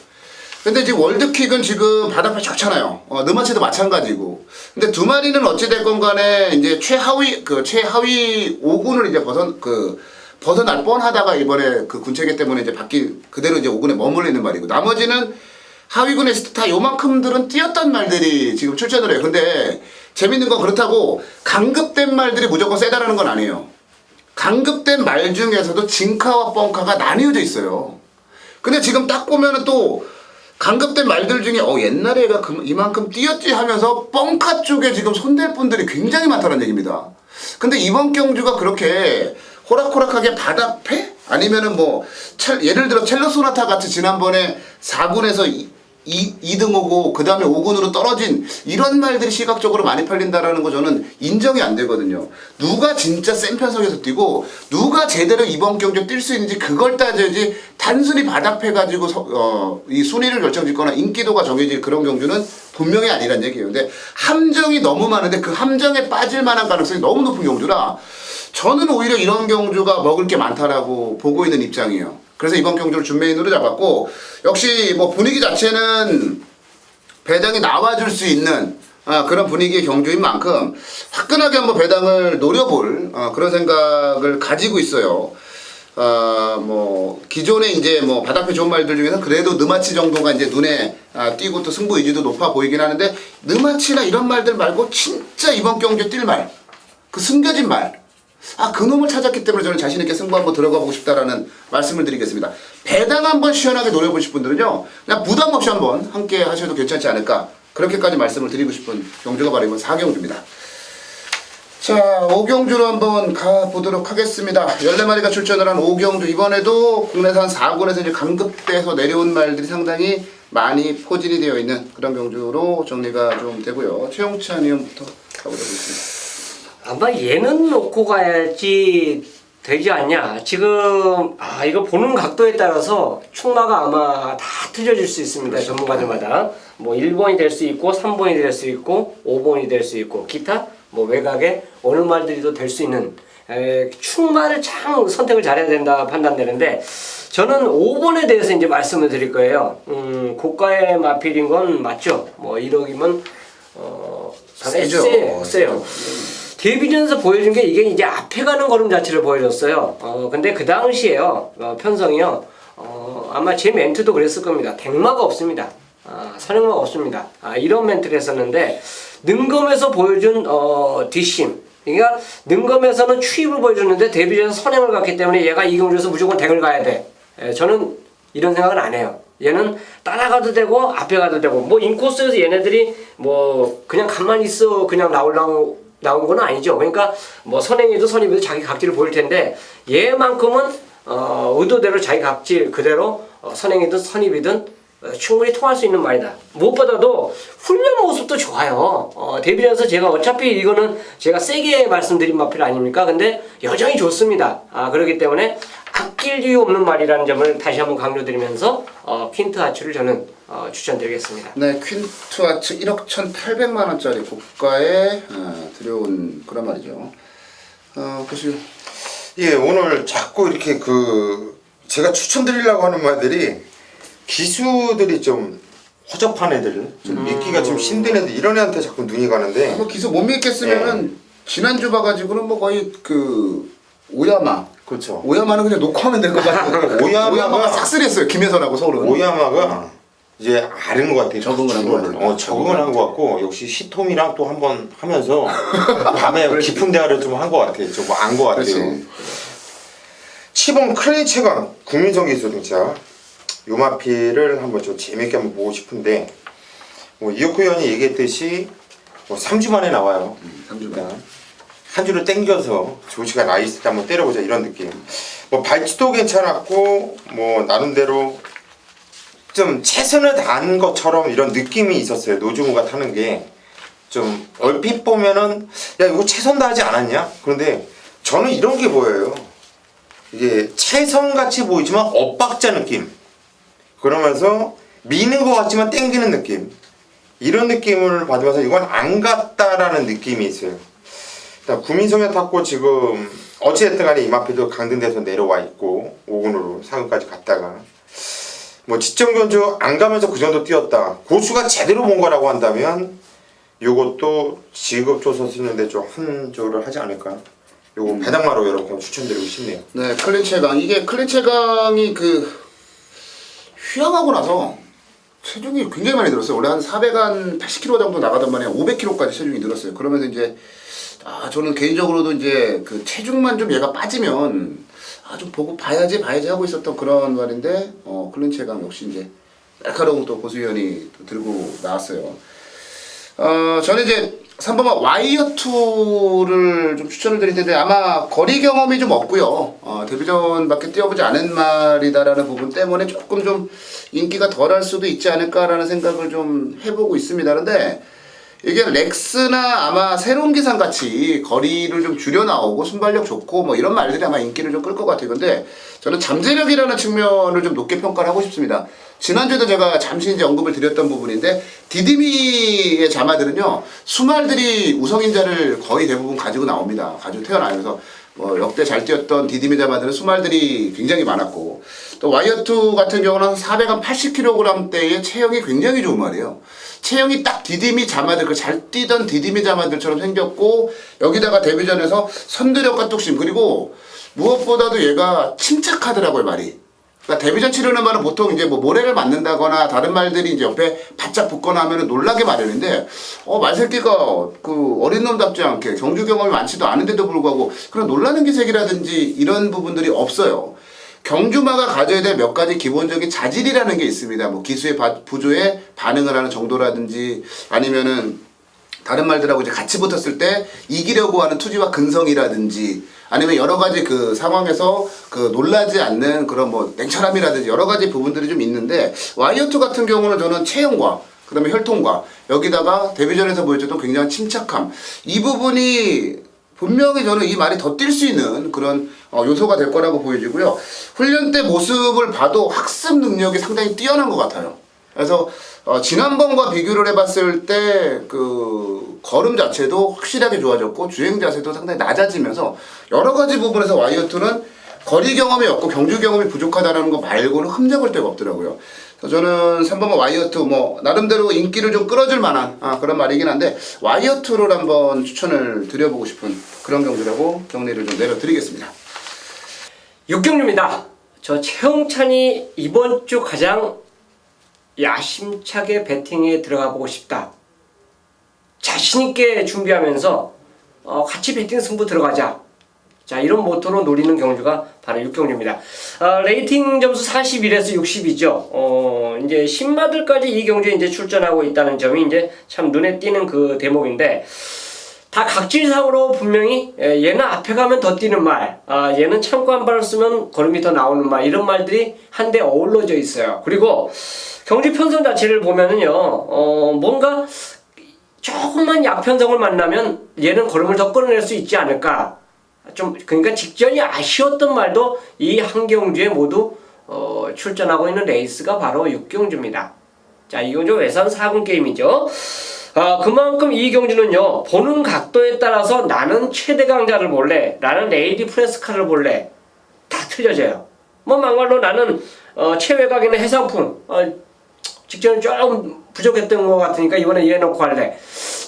근데 지금 월드킥은 지금 바닥에 좋잖아요. 르마치도 마찬가지고. 근데 두 마리는 어찌됐건 간에 이제 최하위 5군을 이제 벗어날 뻔하다가 이번에 그 군체계 때문에 이제 그대로 이제 5군에 머물러 있는 말이고. 나머지는 하위군에 다 요만큼들은 뛰었던 말들이 지금 출전을 해요. 근데 재밌는 건 그렇다고 강급된 말들이 무조건 세다라는 건 아니에요. 강급된 말 중에서도 진카와 뻥카가 나뉘어져 있어요. 근데 지금 딱 보면은 또 강급된 말들 중에 옛날에 얘가 이만큼 뛰었지 하면서 뻥카 쪽에 지금 손댈 분들이 굉장히 많다는 얘기입니다. 근데 이번 경주가 그렇게 호락호락하게 바닥패? 아니면은 예를 들어 첼로 소나타 같이 지난번에 4군에서 2등 오고 그 다음에 5군으로 떨어진 이런 말들이 시각적으로 많이 팔린다라는 거 저는 인정이 안 되거든요. 누가 진짜 센 편성에서 뛰고 누가 제대로 이번 경주 뛸 수 있는지 그걸 따져야지 단순히 바닥패 가지고 이 순위를 결정짓거나 인기도가 정해질 그런 경주는 분명히 아니란 얘기예요. 근데 함정이 너무 많은데 그 함정에 빠질 만한 가능성이 너무 높은 경주라 저는 오히려 이런 경주가 먹을 게 많다라고 보고 있는 입장이에요. 그래서 이번 경주를 준메인으로 잡았고 역시 뭐 분위기 자체는 배당이 나와줄 수 있는 그런 분위기의 경주인 만큼 화끈하게 한번 배당을 노려볼 그런 생각을 가지고 있어요. 뭐 기존에 이제 뭐 바닥에 좋은 말들 중에서 그래도 느마치 정도가 이제 눈에 띄고 또 승부 의지도 높아 보이긴 하는데 느마치나 이런 말들 말고 진짜 이번 경주 뛸 말, 그 숨겨진 말, 그놈을 찾았기 때문에 저는 자신 있게 승부 한번 들어가 보고 싶다라는 말씀을 드리겠습니다. 배당 한번 시원하게 노려보실 분들은요, 그냥 부담 없이 한번 함께 하셔도 괜찮지 않을까, 그렇게까지 말씀을 드리고 싶은 경주가 바로 이번 4경주입니다. 자, 5경주로 한번 가보도록 하겠습니다. 14마리가 출전을 한 5경주. 이번에도 국내산 4군에서 이제 강급돼서 내려온 말들이 상당히 많이 포진이 되어 있는 그런 경주로 정리가 좀 되고요. 최용찬 의원부터 가보도록 하겠습니다. 아마 얘는 놓고 가야지 되지 않냐. 지금 이거 보는 각도에 따라서 충마가 아마 다 틀려질 수 있습니다. 그렇죠. 전문가들마다 뭐 1번이 될 수 있고 3번이 될 수 있고 5번이 될 수 있고 기타 뭐 외곽에 어느 말들이도 될 수 있는 충마를 참 선택을 잘해야 된다 판단되는데, 저는 5번에 대해서 이제 말씀을 드릴 거예요. 고가의 마필인 건 맞죠. 뭐 1억이면 세요. 데뷔전에서 보여준 게 이게 이제 앞에 가는 걸음 자체를 보여줬어요. 근데 그 당시에요, 편성이요, 아마 제 멘트도 그랬을 겁니다. 댕마가 없습니다. 선행마가 없습니다. 이런 멘트를 했었는데, 능검에서 보여준 뒷심, 그러니까 능검에서는 추입을 보여줬는데 데뷔전에서 선행을 갔기 때문에 얘가 이 경주에서 무조건 댕을 가야 돼. 저는 이런 생각은 안 해요. 얘는 따라가도 되고 앞에 가도 되고, 뭐 인코스에서 얘네들이 뭐 그냥 가만히 있어 그냥 나온 건 아니죠. 그러니까 뭐 선행이도 선입이도 자기 각질을 보일 텐데, 얘만큼은 의도대로 자기 각질 그대로 선행이든 선입이든 충분히 통할 수 있는 말이다. 무엇보다도 훈련 모습도 좋아요. 데뷔전에서 제가 어차피 이거는 제가 세게 말씀드린 마필 아닙니까? 근데 여전히 좋습니다. 그렇기 때문에 아낄 이유 없는 말이라는 점을 다시 한번 강조드리면서 퀸트 아츠를 저는 추천드리겠습니다. 네, 퀸트 아츠 1억 1,800만 원짜리 고가에 들여온 그런 말이죠. 보시죠. 예, 오늘 자꾸 이렇게 제가 추천드리려고 하는 말들이 기수들이 좀 허접한 애들, 좀 믿기가 좀 힘든 애들, 이런 애한테 자꾸 눈이 가는데, 뭐 기수 못 믿겠으면은 지난주 봐가지고는 뭐 거의 오야마. 그렇죠. 오야마는 그냥 놓고 하면 될 것 같아요. 오야마가 싹쓸이했어요. 김혜선하고 서울은. 오야마가 이제 아는 것 같아요. 적응을 한 것 같아요. 적응을 한 것 같고, 역시 시톰이랑 또 한번 하면서 밤에 깊은 대화를 좀 한 것 같아요. 좀 안 것 같아요. 그렇지. 치봉 클린체감 국민성 기술자 요마피를 한번 좀 재밌게 한번 보고 싶은데, 뭐 이혁호 의원이 얘기했듯이 뭐 3주 만에 나와요. 3주 만에. 한 주를 땡겨서 조시가 나이스 때 한번 때려보자 이런 느낌. 뭐 발치도 괜찮았고, 뭐 나름대로 좀 최선을 다한 것처럼 이런 느낌이 있었어요. 노중우가 타는 게 좀 얼핏 보면은 야 이거 최선 다하지 않았냐? 그런데 저는 이런 게 보여요. 이게 최선 같이 보이지만 엇박자 느낌. 그러면서 미는 것 같지만 땡기는 느낌. 이런 느낌을 받으면서 이건 안 갔다라는 느낌이 있어요. 일단 구민성에 탔고 지금 어찌됐든 간에 이마피도 강등돼서 내려와 있고 5군으로 4군까지 갔다가 뭐 지정견주 안 가면서 그 정도 뛰었다. 고수가 제대로 본 거라고 한다면 요것도 지급조사 쓰는데 좀 한조를 하지 않을까. 요거 배당마로 여러분 추천드리고 싶네요. 네, 클린체강. 이게 클린체강이 휴양하고 나서 체중이 굉장히 많이 늘었어요. 원래 한 480kg 정도 나가던 만에 500kg까지 체중이 늘었어요. 그러면서 이제 저는 개인적으로도 이제 그 체중만 좀 얘가 빠지면 좀 보고 봐야지 하고 있었던 그런 말인데 클린체강 역시 이제 날카로운 또 고수위원이 들고 나왔어요. 저는 이제 3번만 와이어2를 좀 추천을 드릴 텐데 아마 거리 경험이 좀 없고요. 데뷔전밖에 뛰어보지 않은 말이다라는 부분 때문에 조금 좀 인기가 덜할 수도 있지 않을까라는 생각을 좀 해보고 있습니다. 그런데 이게 렉스나 아마 새로운 기상 같이 거리를 좀 줄여 나오고 순발력 좋고 뭐 이런 말들이 아마 인기를 좀 끌 것 같아요. 근데 저는 잠재력이라는 측면을 좀 높게 평가를 하고 싶습니다. 지난주에도 제가 잠시 이제 언급을 드렸던 부분인데 디디미의 자마들은요 수말들이 우성인자를 거의 대부분 가지고 나옵니다. 가지고 태어나면서 뭐 역대 잘 뛰었던 디디미 자마들은 수말들이 굉장히 많았고 또 와이어투 같은 경우는 480kg대의 체형이 굉장히 좋은 말이에요. 체형이 딱 디디미 자마들 그 잘 뛰던 디디미 자마들처럼 생겼고 여기다가 데뷔전에서 선두력과 뚝심 그리고 무엇보다도 얘가 침착하더라고요 말이. 그러니까 데뷔전 치르는 말은 보통 이제 뭐 모래를 맞는다거나 다른 말들이 이제 옆에 바짝 붙거나 하면은 놀라게 마련인데 말새끼가 그 어린 놈답지 않게 경주 경험이 많지도 않은데도 불구하고 그런 놀라는 기색이라든지 이런 부분들이 없어요. 경주마가 가져야 될 몇 가지 기본적인 자질이라는 게 있습니다. 뭐 기수의 부조에 반응을 하는 정도라든지 아니면은 다른 말들하고 이제 같이 붙었을 때 이기려고 하는 투지와 근성이라든지 아니면 여러 가지 그 상황에서 그 놀라지 않는 그런 뭐 냉철함이라든지 여러 가지 부분들이 좀 있는데 와이어투 같은 경우는 저는 체형과 그다음에 혈통과 여기다가 데뷔전에서 보여줬던 굉장한 침착함 이 부분이 분명히 저는 이 말이 더 뛸 수 있는 그런 요소가 될 거라고 보여지고요. 훈련 때 모습을 봐도 학습 능력이 상당히 뛰어난 것 같아요. 그래서 지난번과 비교를 해봤을 때 그 걸음 자체도 확실하게 좋아졌고 주행 자세도 상당히 낮아지면서 여러 가지 부분에서 와이어투는 거리 경험이 없고 경주 경험이 부족하다는 거 말고는 흠잡을 데가 없더라고요. 그래서 저는 3번과 와이어투 뭐 나름대로 인기를 좀 끌어줄 만한 그런 말이긴 한데 와이어투를 한번 추천을 드려보고 싶은 그런 경주라고 정리를 좀 내려드리겠습니다. 6경주입니다. 저 최홍찬이 이번 주 가장 야심차게 배팅에 들어가 보고 싶다. 자신있게 준비하면서 같이 배팅 승부 들어가자. 자, 이런 모토로 노리는 경주가 바로 6경주입니다. 레이팅 점수 41에서 60이죠. 이제 신마들까지 이 경주에 이제 출전하고 있다는 점이 이제 참 눈에 띄는 그 대목인데, 다 각질상으로 분명히 얘는 앞에 가면 더 뛰는 말, 얘는 참고 한 발을 쓰면 걸음이 더 나오는 말, 이런 말들이 한데 어우러져 있어요. 그리고 경주 편성 자체를 보면은요, 뭔가 조금만 약편성을 만나면 얘는 걸음을 더 끌어낼 수 있지 않을까. 그러니까 직전이 아쉬웠던 말도 이 한 경주에 모두 출전하고 있는 레이스가 바로 6경주입니다. 자, 이 경주 외산 4군 게임이죠. 그만큼 이 경주는요, 보는 각도에 따라서 나는 최대 강자를 볼래, 나는 레이디 프레스카를 볼래, 다 틀려져요. 뭐 막말로 나는 최외곽에는 해상풍, 직전에 조금 부족했던 것 같으니까 이번에 얘 놓고 할래.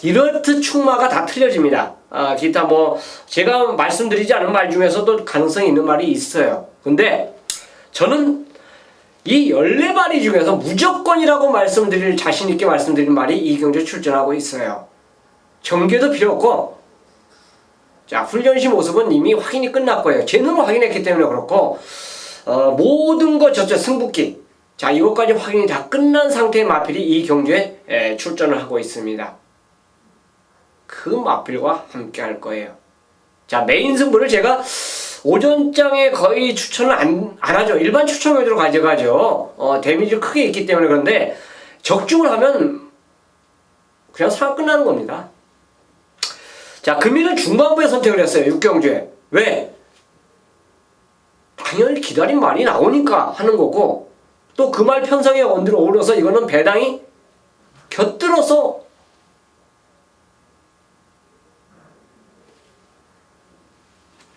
이렇듯 충마가 다 틀려집니다. 기타 뭐 제가 말씀드리지 않은 말 중에서도 가능성이 있는 말이 있어요. 근데 저는 이 14마리 중에서 무조건이라고 자신있게 말씀드릴 말이 이 경주에 출전하고 있어요. 정계도 필요 없고, 자, 훈련시 모습은 이미 확인이 끝났고요. 제 눈으로 확인했기 때문에 그렇고, 모든 것 저쪽 승부기, 자, 이것까지 확인이 다 끝난 상태의 마필이 이 경주에 출전을 하고 있습니다. 그 마필과 함께 할 거예요. 자, 메인 승부를 제가 오전장에 거의 추천을 안 하죠. 일반 추천 위주로 가져가죠. 데미지 크게 있기 때문에. 그런데 적중을 하면 그냥 상황 끝나는 겁니다. 자, 금일은 중반부에 선택을 했어요. 6경주에. 왜? 당연히 기다린 말이 나오니까 하는 거고, 또 그 말 편성에 어우러서 이거는 배당이 곁들어서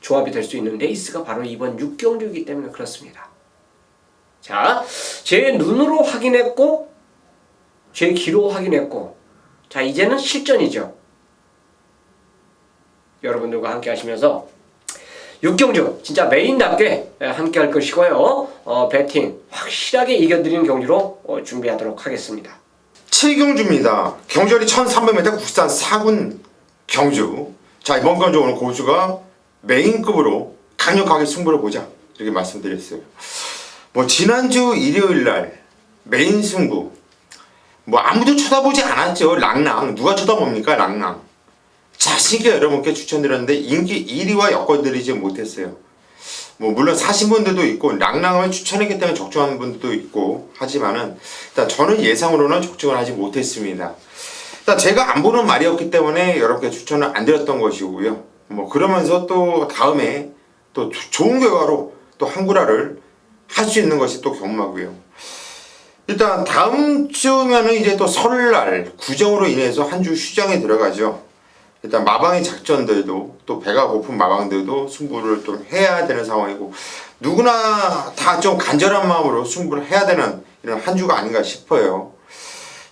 조합이 될 수 있는 레이스가 바로 이번 6경주이기 때문에 그렇습니다. 자, 제 눈으로 확인했고, 제 귀로 확인했고, 자, 이제는 실전이죠. 여러분들과 함께 하시면서 6경주 진짜 메인답게 함께 할 것이고요. 배팅 확실하게 이겨드리는 경주로 준비하도록 하겠습니다. 7경주입니다. 경절이 1300m 국산 4군 경주. 자, 이번 경주 오늘 고수가 메인급으로 강력하게 승부를 보자, 이렇게 말씀드렸어요. 뭐 지난주 일요일날 메인 승부 뭐 아무도 쳐다보지 않았죠. 랑랑 누가 쳐다봅니까? 랑랑 자신있게 여러분께 추천드렸는데 인기 1위와 엮어드리지 못했어요. 뭐 물론 사신 분들도 있고 랑랑을 추천했기 때문에 적중하는 분들도 있고 하지만은 일단 저는 예상으로는 적중을 하지 못했습니다. 일단 제가 안 보는 말이었기 때문에 여러분께 추천을 안 드렸던 것이고요. 뭐 그러면서 또 다음에 또 좋은 결과로 또 한구라를 할 수 있는 것이 또 경마고요. 일단 다음 주면은 이제 또 설날 구정으로 인해서 한 주 휴장에 들어가죠. 일단 마방의 작전들도 또 배가 고픈 마방들도 승부를 좀 해야 되는 상황이고 누구나 다 좀 간절한 마음으로 승부를 해야 되는 이런 한 주가 아닌가 싶어요.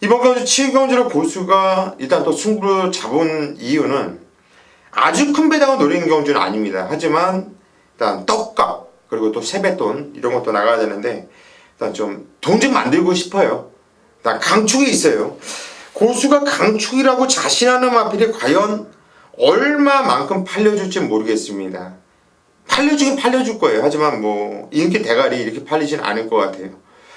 이번 경주 7경주를 고수가 일단 또 승부를 잡은 이유는 아주 큰 배당을 노리는 경주는 아닙니다. 하지만 일단 떡값 그리고 또 세뱃돈 이런 것도 나가야 되는데 일단 좀 돈 좀 만들고 싶어요. 일단 강축이 있어요. 고수가 강축이라고 자신하는 마필이 과연 얼마만큼 팔려줄지 모르겠습니다. 팔려주긴 팔려줄 거예요. 하지만 뭐 인기 대가리 이렇게 팔리진 않을 것 같아요.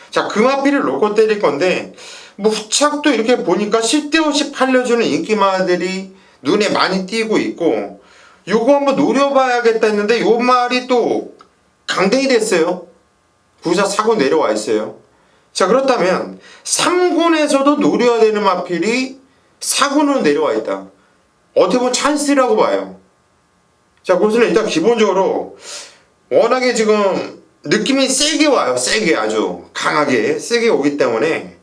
자, 그 마필을 놓고 때릴 건데 뭐 후착도 이렇게 보니까 쓸데없이 팔려주는 인기마들이 눈에 많이 띄고 있고 요거 한번 노려봐야겠다 했는데 요 말이 또 강등이 됐어요. 구사 4군 내려와 있어요. 자, 그렇다면 3군에서도 노려야 되는 마필이 4군으로 내려와 있다. 어떻게 보면 찬스라고 봐요. 자, 그것은 일단 기본적으로 워낙에 지금 느낌이 세게 와요. 세게 아주 강하게 세게 오기 때문에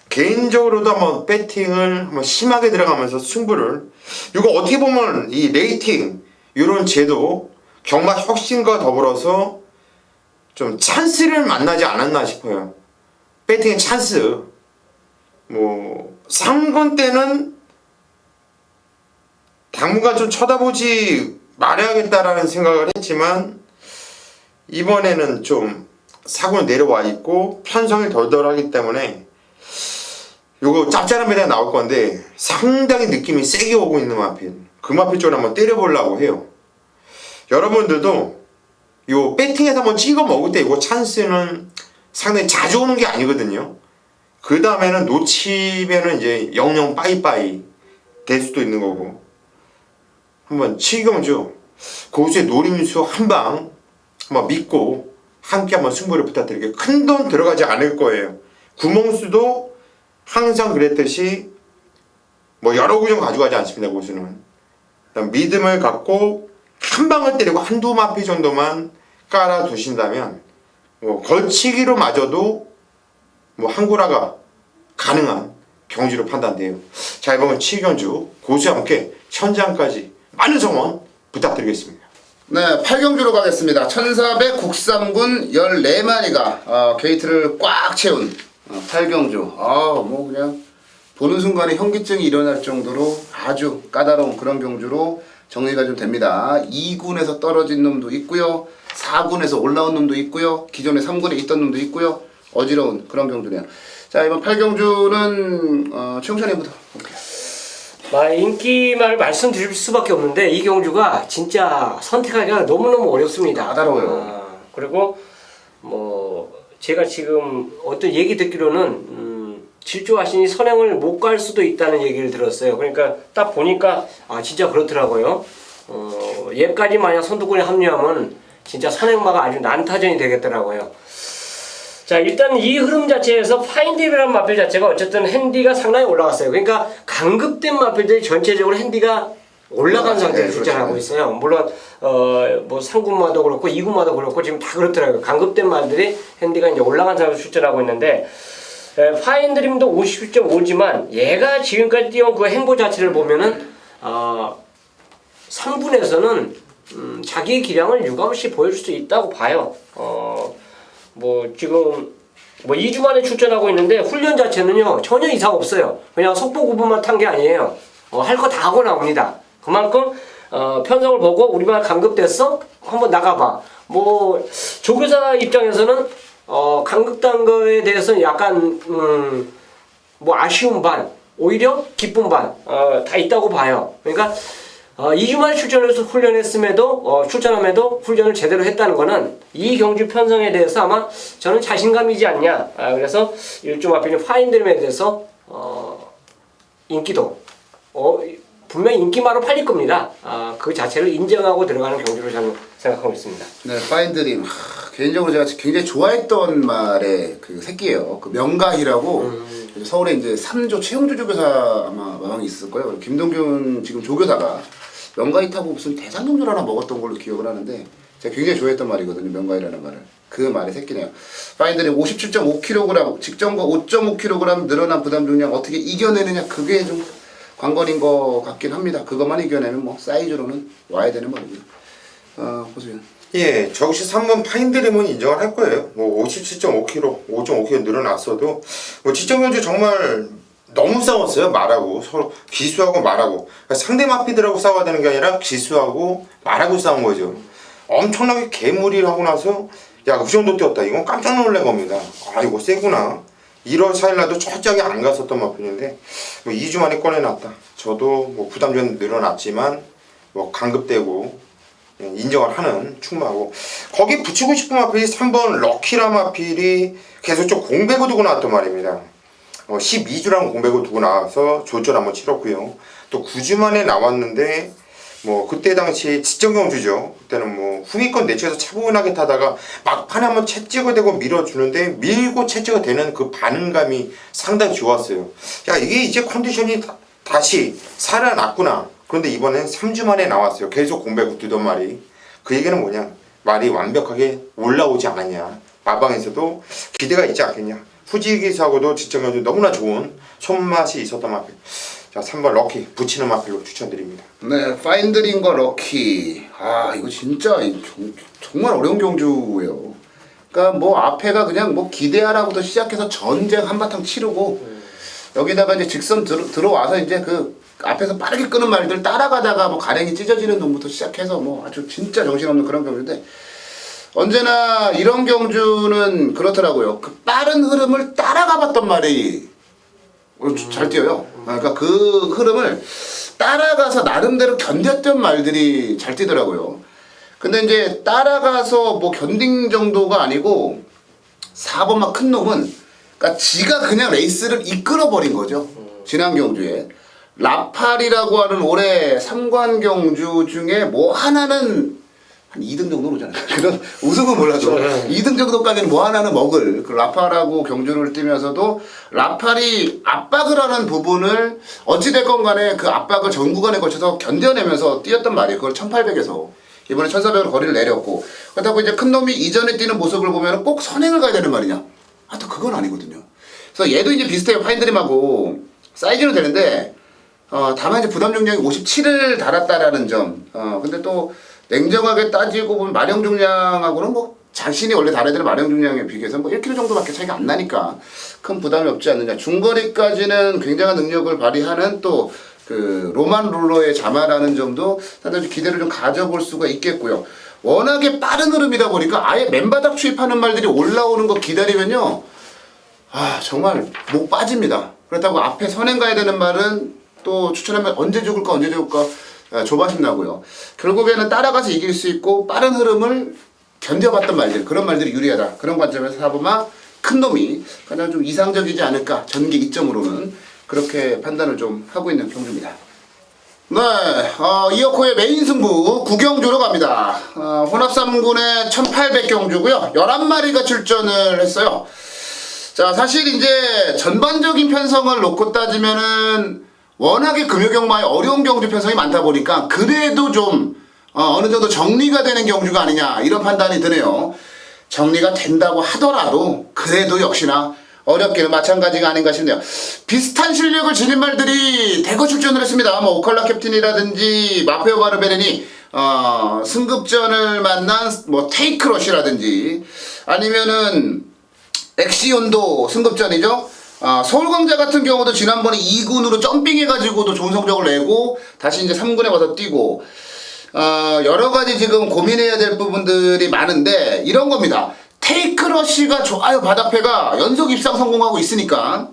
개인적으로도 한번 배팅을 한번 심하게 들어가면서 승부를 이거 어떻게 보면 이 레이팅 이런 제도 경마 혁신과 더불어서 좀 찬스를 만나지 않았나 싶어요. 배팅의 찬스. 뭐 3권 때는 당분간 좀 쳐다보지 말아야겠다라는 생각을 했지만 이번에는 좀 4군 내려와 있고 편성이 덜덜하기 때문에 요거 짭짤한 배당 나올 건데 상당히 느낌이 세게 오고 있는 마필 그 마필 쪽으로 한번 때려보려고 해요. 여러분들도 요 배팅에서 한번 찍어 먹을 때 이거 찬스는 상당히 자주 오는 게 아니거든요. 그 다음에는 놓치면은 이제 영영 빠이빠이 될 수도 있는 거고 한번 7경주 고수의 노림수 한방 한번 믿고 함께 한번 승부를 부탁드릴게요. 큰 돈 들어가지 않을 거예요. 구멍수도 항상 그랬듯이 뭐 여러 구정 가져가지 않습니다. 고수는 믿음을 갖고 한 방을 때리고 한두 마피 정도만 깔아 두신다면 뭐 걸치기로 마저도 뭐 한구라가 가능한 경주로 판단돼요. 자, 이번 7경주 고수와 함께 천장까지 많은 성원 부탁드리겠습니다. 네, 8경주로 가겠습니다. 1400 국삼군 14마리가 게이트를 꽉 채운 8경주. 뭐 그냥 보는 순간에 현기증이 일어날 정도로 아주 까다로운 그런 경주로 정리가 좀 됩니다. 2군에서 떨어진 놈도 있고요. 4군에서 올라온 놈도 있고요. 기존에 3군에 있던 놈도 있고요. 어지러운 그런 경주네요. 자, 이번 8경주는 최용찬님부터 볼게요. 인기만을 말씀드릴 수밖에 없는데 이 경주가 진짜 선택하기가 너무너무 어렵습니다. 까다로워요. 그리고 뭐 제가 지금 어떤 얘기 듣기로는 질주하시니 선행을 못 갈 수도 있다는 얘기를 들었어요. 그러니까 딱 보니까 진짜 그렇더라고요. 얘까지 만약 선두권에 합류하면 진짜 선행마가 아주 난타전이 되겠더라고요. 자, 일단 이 흐름 자체에서 파인딥이라는 마필 자체가 어쨌든 핸디가 상당히 올라갔어요. 그러니까 강급된 마필들이 전체적으로 핸디가 올라간 상태로 출전하고 있어요. 물론 뭐 3군마도 그렇고 2군마도 그렇고 지금 다 그렇더라고요. 강급된 말들이 핸디가 이제 올라간 상태로 출전하고 있는데 파인드림도 57.5지만 얘가 지금까지 뛰어온 그 행보 자체를 보면은 3군에서는 자기의 기량을 유감없이 보여줄 수 있다고 봐요. 뭐 지금 뭐 2주 만에 출전하고 있는데 훈련 자체는요 전혀 이상 없어요. 그냥 속보 구분만 탄 게 아니에요. 할 거 다 하고 나옵니다. 그만큼 편성을 보고 우리만 강급됐어? 한번 나가봐. 뭐 조교사 입장에서는 강급단 거에 대해서는 약간 뭐 아쉬운 반, 오히려 기쁜 반 다 있다고 봐요. 그러니까 2주 만에 출전해서 훈련했음에도 출전함에도 훈련을 제대로 했다는 거는 이 경주 편성에 대해서 아마 저는 자신감이지 않냐. 그래서 일주 앞에는 파인드림에 대해서 인기도 분명히 인기마로 팔릴 겁니다. 그 자체를 인정하고 들어가는 경주로 저는 생각하고 있습니다. 네, 파인드림. 개인적으로 제가 굉장히 좋아했던 말의 그 새끼예요. 그 명가희라고 서울에 이제 3조 최용주 조교사 아마 마방이 있을 거예요. 김동균 지금 조교사가 명가희 타고 무슨 대장경주를 하나 먹었던 걸로 기억을 하는데 제가 굉장히 좋아했던 말이거든요. 명가희라는 말을. 그 말의 새끼네요. 파인드림 57.5kg, 직전과 5.5kg 늘어난 부담 중량 어떻게 이겨내느냐 그게 좀 관건인 것 같긴 합니다. 그것만 이겨내면 뭐 사이즈로는 와야 되는 말입니다. 보세요. 예, 적시 3번 파인드림은 인정을 할 거예요. 뭐 57.5kg, 5.5kg 늘어났어도 뭐 지정현주 정말 너무 싸웠어요. 말하고 서로 기수하고 말하고 그러니까 상대 마피들하고 싸워야 되는 게 아니라 기수하고 말하고 싸운 거죠. 엄청나게 개무리를 하고 나서 야, 그 정도 뛰었다. 이건 깜짝 놀란 겁니다. 아, 이거 세구나. 1월 4일날도 철저하게 안 갔었던 마피인데 뭐 2주 만에 꺼내놨다. 저도 뭐 부담 좀 늘어났지만 뭐 강급되고 인정을 하는 충마고 거기 붙이고 싶은 마필이 3번 럭키라 마필이 계속 좀 공백을 두고 나왔단 말입니다. 12주랑 공백을 두고 나와서 조절 한번 치렀고요. 또 9주 만에 나왔는데 뭐 그때 당시 지정경주죠. 그때는 뭐 후위권 내치에서 차분하게 타다가 막판에 한번 채찍을 대고 밀어주는데 밀고 채찍을 대는 그 반응감이 상당히 좋았어요. 야, 이게 이제 컨디션이 다시 살아났구나. 그런데 이번엔 3주 만에 나왔어요. 계속 공백을 두던 말이. 그 얘기는 뭐냐? 말이 완벽하게 올라오지 않았냐. 마방에서도 기대가 있지 않겠냐. 후지기사하고도 지정경주 너무나 좋은 손맛이 있었던 마필. 자, 3번 럭키 붙이는 마필로 추천드립니다. 네, 파인드링과 럭키. 이거 진짜 정말 어려운 경주예요. 그러니까 뭐 앞에가 그냥 뭐 기대하라고도 시작해서 전쟁 한바탕 치르고 여기다가 이제 직선 들어와서 이제 그 앞에서 빠르게 끄는 말들 따라가다가 뭐 가랭이 찢어지는 놈부터 시작해서 뭐 아주 진짜 정신없는 그런 경주인데 언제나 이런 경주는 그렇더라고요. 그 빠른 흐름을 따라가 봤단 말이 잘 뛰어요. 그러니까 그 흐름을 따라가서 나름대로 견뎠던 말들이 잘 뛰더라고요. 근데 이제 따라가서 뭐 견딘 정도가 아니고 4번 막 큰 놈은 그러니까 지가 그냥 레이스를 이끌어버린 거죠. 지난 경주에. 라팔이라고 하는 올해 3관 경주 중에 뭐 하나는 한 2등 정도 오잖아요. 그런 우승은 몰라도 2등 정도까지는 뭐 하나는 먹을 그 라팔하고 경주를 뛰면서도 라팔이 압박을 하는 부분을 어찌됐건 간에 그 압박을 전 구간에 걸쳐서 견뎌내면서 뛰었단 말이에요. 그걸 1800에서 이번에 1400으로 거리를 내렸고 그렇다고 이제 큰 놈이 이전에 뛰는 모습을 보면 꼭 선행을 가야 되는 말이냐? 또 그건 아니거든요. 그래서 얘도 이제 비슷해요. 파인드림하고 사이즈는 되는데 다만 이제 부담 중량이 57을 달았다라는 점. 근데 또 냉정하게 따지고 보면 마령 중량하고는 뭐 자신이 원래 달아야 되는 마령 중량에 비교해서 뭐 1kg 정도밖에 차이가 안 나니까 큰 부담이 없지 않느냐. 중거리까지는 굉장한 능력을 발휘하는 또 그 로만 룰러의 자마라는 점도 상당히 기대를 좀 가져볼 수가 있겠고요. 워낙에 빠른 흐름이다 보니까 아예 맨바닥 추입하는 말들이 올라오는 거 기다리면요. 정말 목 빠집니다. 그렇다고 앞에 선행 가야 되는 말은 또 추천하면 언제 죽을까 조바심 나고요. 결국에는 따라가서 이길 수 있고 빠른 흐름을 견뎌봤던 말들 그런 말들이 유리하다. 그런 관점에서 사보면 큰 놈이 가장 좀 이상적이지 않을까 전개 이점으로는 그렇게 판단을 좀 하고 있는 경주입니다. 네, 이어코의 메인 승부 구경주로 갑니다. 혼합 3군의 1800 경주고요. 11마리가 출전을 했어요. 자, 사실 이제 전반적인 편성을 놓고 따지면은 워낙에 금요경마에 어려운 경주 편성이 많다 보니까 그래도 좀 어느 정도 정리가 되는 경주가 아니냐 이런 판단이 드네요. 정리가 된다고 하더라도 그래도 역시나 어렵기는 마찬가지가 아닌가 싶네요. 비슷한 실력을 지닌 말들이 대거 출전을 했습니다. 뭐 오컬라 캡틴이라든지 마페오 바르베렌이 승급전을 만난 뭐 테이크러시라든지 아니면은 엑시온도 승급전이죠. 서울광자 같은 경우도 지난번에 2군으로 점핑해가지고도 좋은 성적을 내고 다시 이제 3군에 와서 뛰고 여러가지 지금 고민해야 될 부분들이 많은데 이런 겁니다. 테이크러시가 좋아요. 바닥패가 연속 입상 성공하고 있으니까.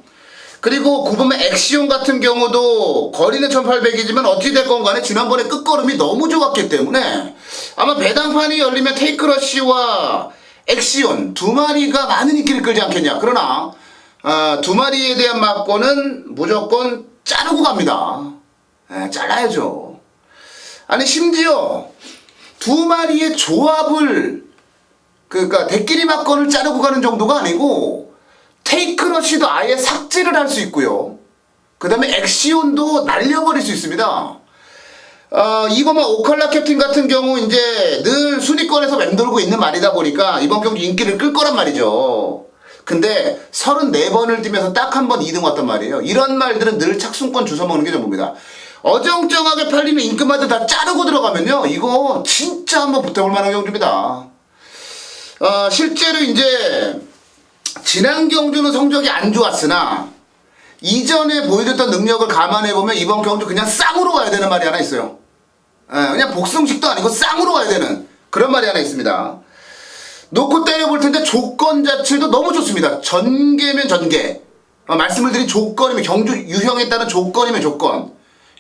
그리고 9번의 엑시온 같은 경우도 거리는 1800이지만 어찌됐건 간에 지난번에 끝걸음이 너무 좋았기 때문에 아마 배당판이 열리면 테이크러시와 엑시온 두 마리가 많은 인기를 끌지 않겠냐. 그러나 두 마리에 대한 막고는 무조건 자르고 갑니다. 잘라야죠. 아니 심지어 두 마리의 조합을 그러니까 대끼리 막건을 자르고 가는 정도가 아니고 테이크러시도 아예 삭제를 할 수 있고요. 그 다음에 엑시온도 날려버릴 수 있습니다. 이번만 오컬라 캡틴 같은 경우 이제 늘 순위권에서 맴돌고 있는 말이다 보니까 이번 경기 인기를 끌 거란 말이죠. 근데 34번을 뛰면서 딱 한 번 2등 왔단 말이에요. 이런 말들은 늘 착순권 주워먹는 게 전부입니다. 어정쩡하게 팔리는 인기마들 다 자르고 들어가면요, 이거 진짜 한번 붙어볼 만한 경주입니다. 실제로 이제 지난 경주는 성적이 안 좋았으나 이전에 보여줬던 능력을 감안해보면 이번 경주 그냥 쌍으로 가야 되는 말이 하나 있어요. 그냥 복승식도 아니고 쌍으로 가야 되는 그런 말이 하나 있습니다. 놓고 때려볼 텐데 조건 자체도 너무 좋습니다. 전개면 전개. 말씀을 드린 조건이면 경주 유형에 따른 조건이면 조건.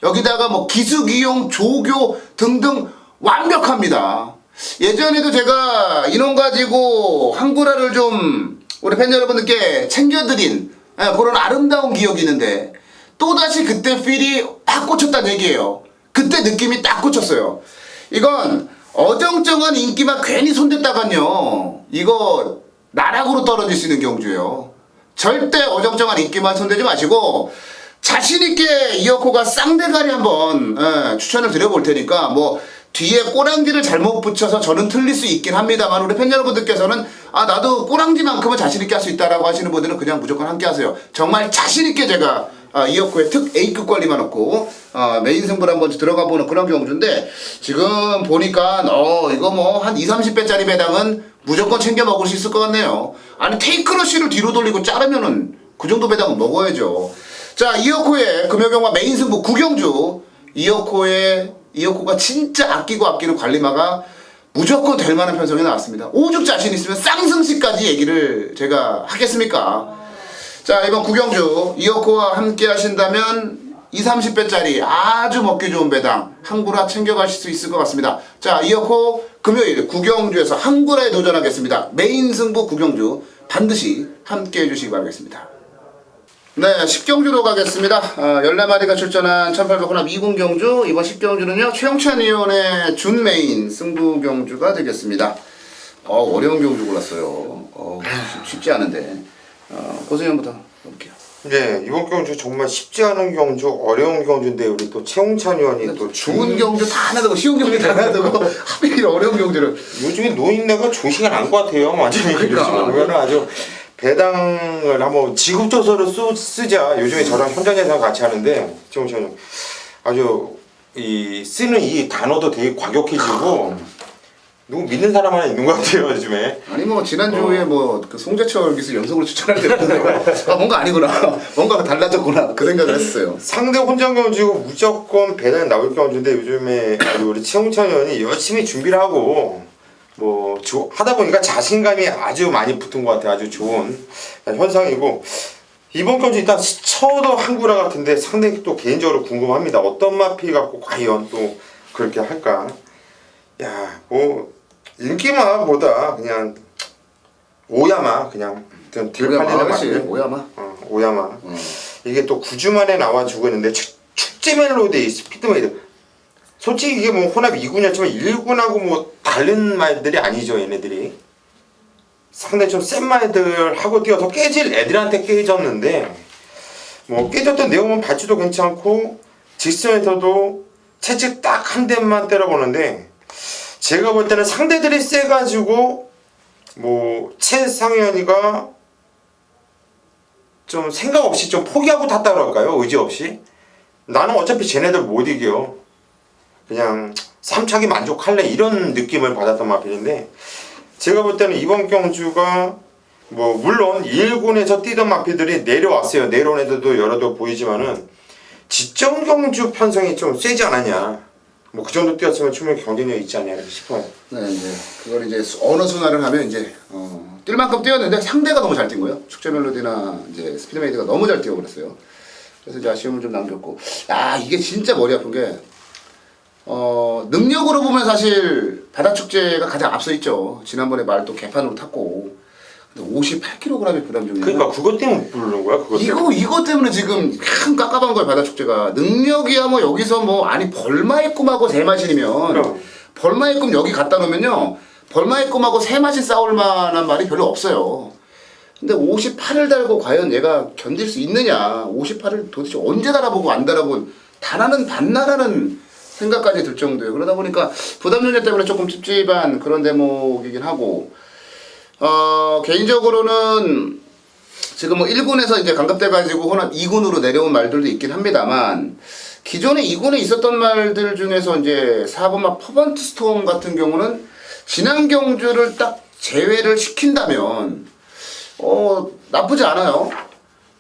여기다가 뭐 기수기용, 조교 등등 완벽합니다. 예전에도 제가 인원 가지고 한구라를 좀 우리 팬 여러분들께 챙겨드린 그런 아름다운 기억이 있는데 또다시 그때 필이 딱 꽂혔다는 얘기예요. 그때 느낌이 딱 꽂혔어요. 이건 어정쩡한 인기만 괜히 손댔다간요, 이거 나락으로 떨어질 수 있는 경주예요. 절대 어정쩡한 인기만 손대지 마시고 자신있게 이어코가 쌍대가리 한번 추천을 드려볼 테니까, 뭐 뒤에 꼬랑지를 잘못 붙여서 저는 틀릴 수 있긴 합니다만 우리 팬 여러분들께서는 나도 꼬랑지만큼은 자신있게 할 수 있다라고 하시는 분들은 그냥 무조건 함께 하세요. 정말 자신있게 제가 이어코에 특 A급 관리만 없고 메인 승부를 한번 들어가 보는 그런 경주인데, 지금 보니까 이거 뭐 한 20-30배짜리 배당은 무조건 챙겨 먹을 수 있을 것 같네요. 아니 테이크러쉬를 뒤로 돌리고 자르면은 그 정도 배당은 먹어야죠. 자, 이어코의 금요경마 메인 승부 9경주, 이어코가 진짜 아끼고 아끼는 관리마가 무조건 될 만한 편성이 나왔습니다. 오죽 자신 있으면 쌍승시까지 얘기를 제가 하겠습니까? 자, 이번 9경주 이어코와 함께 하신다면 20-30배짜리 아주 먹기 좋은 배당 한구라 챙겨가실 수 있을 것 같습니다. 자, 이어코 금요일 9경주에서 한구라에 도전하겠습니다. 메인 승부 9경주 반드시 함께 해주시기 바라겠습니다. 네, 10경주로 가겠습니다. 14마리가 출전한 1800혼합 2군 경주, 이번 10경주는요 최영찬 의원의 준메인 승부 경주가 되겠습니다. 어려운 경주 골랐어요. 쉽지 않은데 고승현부터 볼게요. 네, 이번 경주 정말 쉽지 않은 경주, 어려운 경주인데 우리 또 최홍찬 의원이 또 좋은 경주 다 하나 두고 쉬운 경주 다 하나 두고 하필 어려운 경주를. 요즘에 노인네가 조식을 안 것 같아요. 완전히 그러니까. 보면은 아주 배당을 한번 지급조서로 쓰자. 요즘에 저랑 현장에서 같이 하는데 최홍찬 의원 아주 쓰는 이 단어도 되게 과격해지고 누구 믿는 사람 하나 있는 것 같아요 요즘에. 아니 뭐 지난주에 뭐 그 송재철 기수 연속으로 추천할 때는 뭔가 아니구나, 뭔가 달라졌구나 그 생각을 했어요. 상대 혼전 경주고 무조건 배당 나올 경주인데 요즘에 우리 최홍찬 의원이 열심히 준비를 하고 뭐 하다 보니까 자신감이 아주 많이 붙은 것 같아요. 아주 좋은 현상이고, 이번 경주 일단 스쳐도 한구라 같은데 상당히 또 개인적으로 궁금합니다. 어떤 마피 갖고 과연 또 그렇게 할까? 야, 뭐 인기마보다 그냥 오야마 그냥 좀 딜팔리는 맛이. 오야마. 오야마. 이게 또 9주 만에 나와주고 있는데 축제 멜로디, 스피드메이드. 솔직히 이게 뭐 혼합 2군이었지만 1군하고 뭐 다른 말들이 아니죠, 얘네들이. 상당히 좀 센 말들 하고 뛰어서 깨질 애들한테 깨졌는데, 뭐 깨졌던 내용은 발주도 괜찮고 직선에서도 채찍 딱 한 대만 때려보는데, 제가 볼 때는 상대들이 세가지고 뭐 최상현이가 좀 생각 없이 좀 포기하고 탔다 그럴까요? 의지 없이. 나는 어차피 쟤네들 못 이겨, 그냥 3차기 만족할래, 이런 느낌을 받았던 마필인데, 제가 볼 때는 이번 경주가 뭐 물론 1군에서 뛰던 마필들이 내려왔어요. 내려온 애들도 여러도 보이지만은 지정 경주 편성이 좀 세지 않았냐, 뭐 그 정도 뛰었으면 충분히 경쟁력이 있지 않냐 싶어요. 네, 이제 그걸 이제 어느 순환을 하면 이제 뛸 만큼 뛰었는데 상대가 너무 잘 뛴 거예요. 축제 멜로디나 이제 스피드메이드가 너무 잘 뛰어버렸어요. 그래서 이제 아쉬움을 좀 남겼고, 이게 진짜 머리 아픈 게 능력으로 보면 사실 바다축제가 가장 앞서 있죠. 지난번에 말도 개판으로 탔고, 근데 58kg의 부담 중에. 그러니까 그것 때문에 부르는 거야? 이거 때문에 지금 큰 깝깝한 거예요, 바다축제가. 능력이야 뭐 여기서 뭐, 아니 벌마의 꿈하고 새마신이면 그럼. 벌마의 꿈 여기 갖다 놓으면요, 벌마의 꿈하고 새마신 싸울 만한 말이 별로 없어요. 근데 58을 달고 과연 얘가 견딜 수 있느냐, 58을 도대체 언제 달아보고 안 달아본 단하는 반나라는 생각까지 들 정도예요. 그러다 보니까 부담 연재 때문에 조금 찝찝한 그런 대목이긴 하고, 개인적으로는 지금 뭐 1군에서 이제 강급돼가지고 호남 2군으로 내려온 말들도 있긴 합니다만 기존에 2군에 있었던 말들 중에서 이제 4번마 퍼번트 스톰 같은 경우는 지난 경주를 딱 제외를 시킨다면 나쁘지 않아요.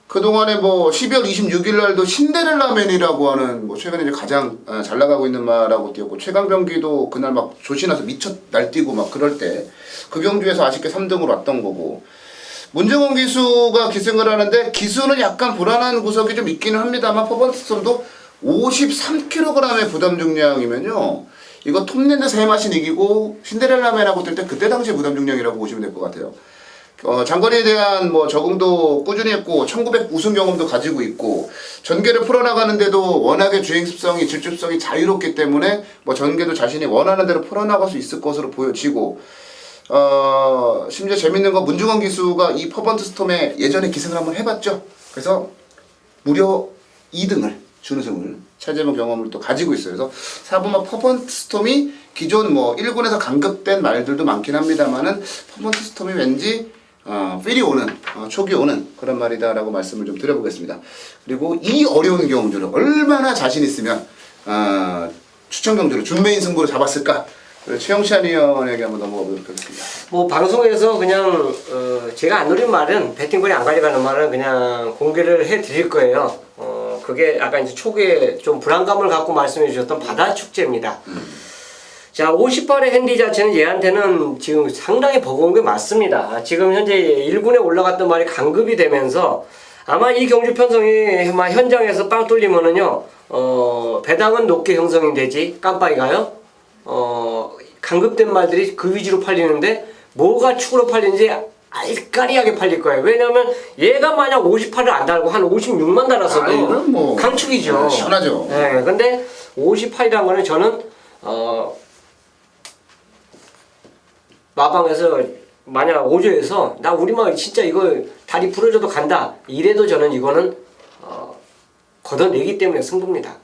그동안에 뭐 12월 26일 날도 신데렐라맨이라고 하는 뭐 최근에 이제 가장 잘 나가고 있는 마라고 뛰었고 최강병기도 그날 막 조신나서 미쳐 날뛰고 막 그럴 때 그 경주에서 아쉽게 3등으로 왔던 거고 문정원 기수가 기승을 하는데 기수는 약간 불안한 구석이 좀 있기는 합니다만 퍼번트스톰도 53kg의 부담 중량이면요 이거 톱랜드 세마신 이기고 신데렐라맨하고 뛸 때 그때 당시 부담 중량이라고 보시면 될 것 같아요. 장거리에 대한 뭐 적응도 꾸준히 했고 1900 우승 경험도 가지고 있고 전개를 풀어나가는데도 워낙에 주행 습성이 질주성이 자유롭기 때문에 뭐 전개도 자신이 원하는 대로 풀어나갈 수 있을 것으로 보여지고 심지어 재밌는 건 문중원 기수가 이 퍼번트 스톰에 예전에 기승을 한번 해봤죠. 그래서 무려 2등을 준우승을 차지해본 경험을 또 가지고 있어요. 그래서 4번마 퍼번트 스톰이 기존 뭐 1군에서 강급된 말들도 많긴 합니다만은 퍼번트 스톰이 왠지 필이 오는 촉이 오는 그런 말이다라고 말씀을 좀 드려보겠습니다. 그리고 이 어려운 경주를 얼마나 자신 있으면 추천 경주를 준메인 승부로 잡았을까? 최영찬 위원에게 한번 넘어가 보도록 하겠습니다. 뭐 방송에서 그냥 제가 안 노린 말은 배팅권이 안 가져가는 말은 그냥 공개를 해드릴 거예요. 그게 아까 이제 초기에 좀 불안감을 갖고 말씀해 주셨던 바다 축제입니다. 자, 58의 핸디 자체는 얘한테는 지금 상당히 버거운 게 맞습니다. 지금 현재 1군에 올라갔던 말이 강급이 되면서 아마 이 경주 편성이 현장에서 빵 뚫리면은요, 배당은 높게 형성이 되지, 깜빡이가요. 강급된 말들이 그 위주로 팔리는데 뭐가 축으로 팔리는지 알까리하게 팔릴 거예요. 왜냐면 얘가 만약 58을 안 달고 한 56만 달았어도 이건 뭐 강축이죠. 시원하죠. 네, 근데 58이라는 거는 저는 마방에서 만약 5조에서 나 우리만 진짜 이거 다리 부러져도 간다 이래도 저는 이거는 걷어내기 때문에 승부입니다.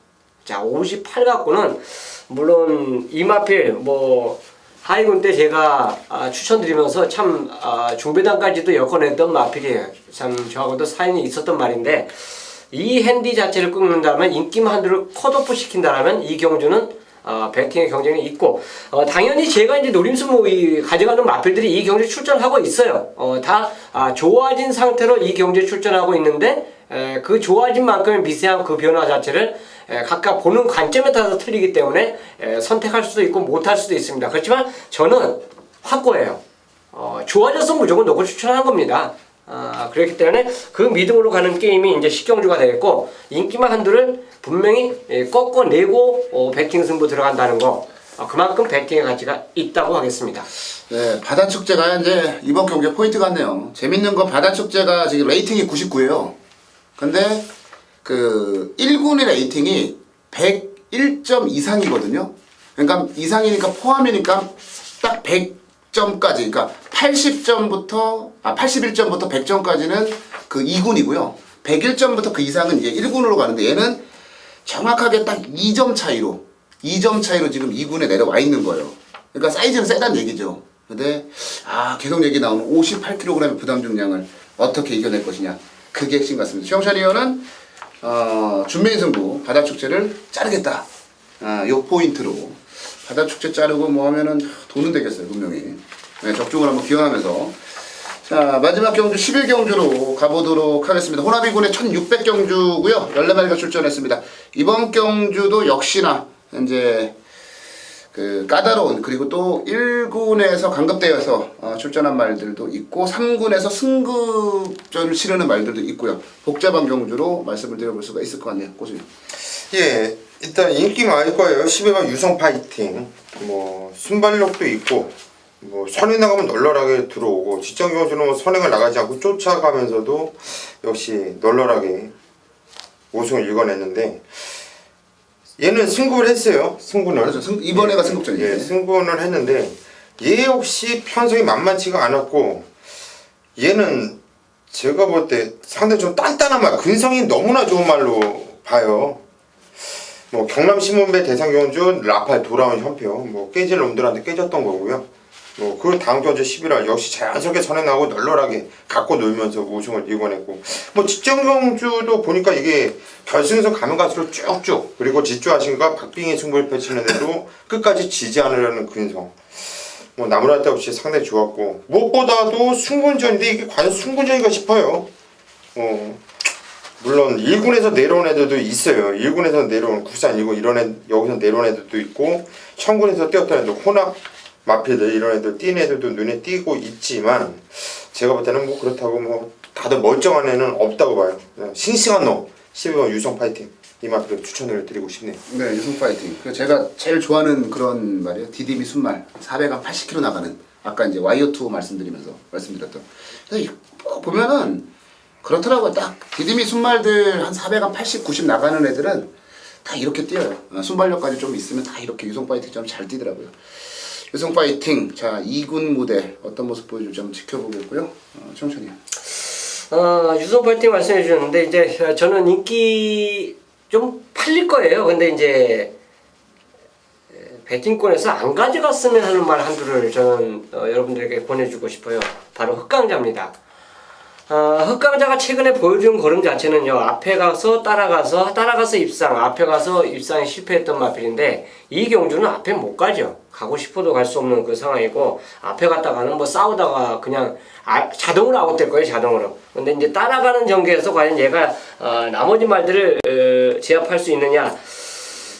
자, 58 갖고는 물론 이마필 뭐 하이군 때 제가 추천드리면서 참 중배당까지도 엮어냈던 마필이에요. 참 저하고도 사연이 있었던 말인데 이 핸디 자체를 끊는다면 인기만 한두를 컷오프 시킨다면 이 경주는 배팅의 경쟁이 있고 당연히 제가 이제 노림수모 가져가는 마필들이 이 경주에 출전하고 있어요. 다 좋아진 상태로 이 경주에 출전하고 있는데 그 좋아진 만큼의 미세한 그 변화 자체를 각각 보는 관점에 따라서 틀리기 때문에 선택할 수도 있고 못할 수도 있습니다. 그렇지만 저는 확고해요. 좋아졌으면 무조건 넣고 추천하는 겁니다. 그렇기 때문에 그 믿음으로 가는 게임이 이제 식경주가 되겠고 인기만 한두를 분명히 꺾어내고 배팅 승부 들어간다는 거 그만큼 배팅의 가치가 있다고 하겠습니다. 네, 바다축제가 이제 이번 경기의 포인트 같네요. 재밌는 건 바다축제가 지금 레이팅이 99예요. 근데 그 1군의 레이팅이 101점 이상이거든요. 그러니까 이상이니까 포함이니까 딱 100점까지, 그러니까 81점부터 100점까지는 그 2군이고요. 101점부터 그 이상은 이제 1군으로 가는데 얘는 정확하게 딱 2점 차이로 지금 2군에 내려와 있는 거예요. 그러니까 사이즈는 세다는 얘기죠. 근데 계속 얘기 나오는 58kg의 부담 중량을 어떻게 이겨낼 것이냐. 그게 핵심 같습니다. 최영찬 의원은 준메인 승부 바다축제를 자르겠다. 요 포인트로 바다축제 자르고 뭐 하면은 돈은 되겠어요 분명히. 네, 적중을 한번 기원하면서 자 마지막 경주 11경주로 가보도록 하겠습니다. 호나비군의 1600경주고요. 14마리가 출전했습니다. 이번 경주도 역시나 이제 그 까다로운 그리고 또 1군에서 강급대여서 출전한 말들도 있고 3군에서 승급전을 치르는 말들도 있고요. 복잡한 경주로 말씀을 드려볼 수가 있을 것 같네요. 고수님. 예, 일단 인기 많을 거예요. 10회가 유성 파이팅, 뭐 순발력도 있고, 뭐 선행 나가면 널널하게 들어오고, 지정 경주는 뭐 선행을 나가지 않고 쫓아가면서도 역시 널널하게 우승을 일궈냈는데. 얘는 승부를 했어요. 승부는. 그렇죠. 이번에가 승급전이에요. 예, 승부를 했는데 얘 역시 편성이 만만치가 않았고 얘는 제가 볼 때 상당히 좀 단단한 말, 근성이 너무나 좋은 말로 봐요. 뭐 경남 신문배 대상경주 라팔 돌아온 현표, 뭐 깨질 놈들한테 깨졌던 거고요. 그 다음 주 11월 역시 자연스럽게 선행하고 널널하게 갖고 놀면서 우승을 이겨냈고 뭐 직전경주도 보니까 이게 결승선 가면 갈수록 쭉쭉 그리고 지주아신과 박빙의 승부를 펼치는데도 끝까지 지지 않으려는 근성 뭐 나무랄 데 없이 상당히 좋았고 무엇보다도 승분전인데 이게 과연 승분전인가 싶어요. 물론 1군에서 내려온 애들도 있어요. 1군에서 내려온 국산 1군 이런 애 여기서 내려온 애들도 있고 청군에서 뛰었던 애들 혼합 마피들 이런 애들 뛴 애들도 눈에 띄고 있지만 제가 볼 때는 뭐 그렇다고 뭐 다들 멀쩡한 애는 없다고 봐요. 싱싱한 놈 12번 유성 파이팅 이 마피를 추천을 드리고 싶네요. 네, 유성 파이팅. 제가 제일 좋아하는 그런 말이에요. 디디미 순말 400한 80kg 나가는 아까 이제 와이어2 말씀드렸던. 그래서 보면은 그렇더라고요. 딱 디디미 순말들 한 400한 80, 90 나가는 애들은 다 이렇게 뛰어요. 순발력까지 좀 있으면 다 이렇게 유성 파이팅처럼 잘 뛰더라고요. 유성 파이팅. 자, 2군 무대 어떤 모습 보여줄지 한번 지켜보겠고요. 청천이요. 유성 파이팅 말씀해 주셨는데 이제 저는 인기 좀 팔릴 거예요. 근데 이제 배팅권에서 안 가져갔으면 하는 말 한두를 저는 여러분들에게 보내주고 싶어요. 바로 흑강자입니다. 흑강자가 최근에 보여준 걸음 자체는요, 앞에 가서 따라가서 입상, 앞에 가서 입상에 실패했던 마필인데, 이 경주는 앞에 못 가죠. 가고 싶어도 갈 수 없는 그 상황이고, 앞에 갔다가는 뭐 싸우다가 그냥 자동으로 아웃될 거예요, 자동으로. 근데 이제 따라가는 전개에서 과연 얘가 나머지 말들을 제압할 수 있느냐.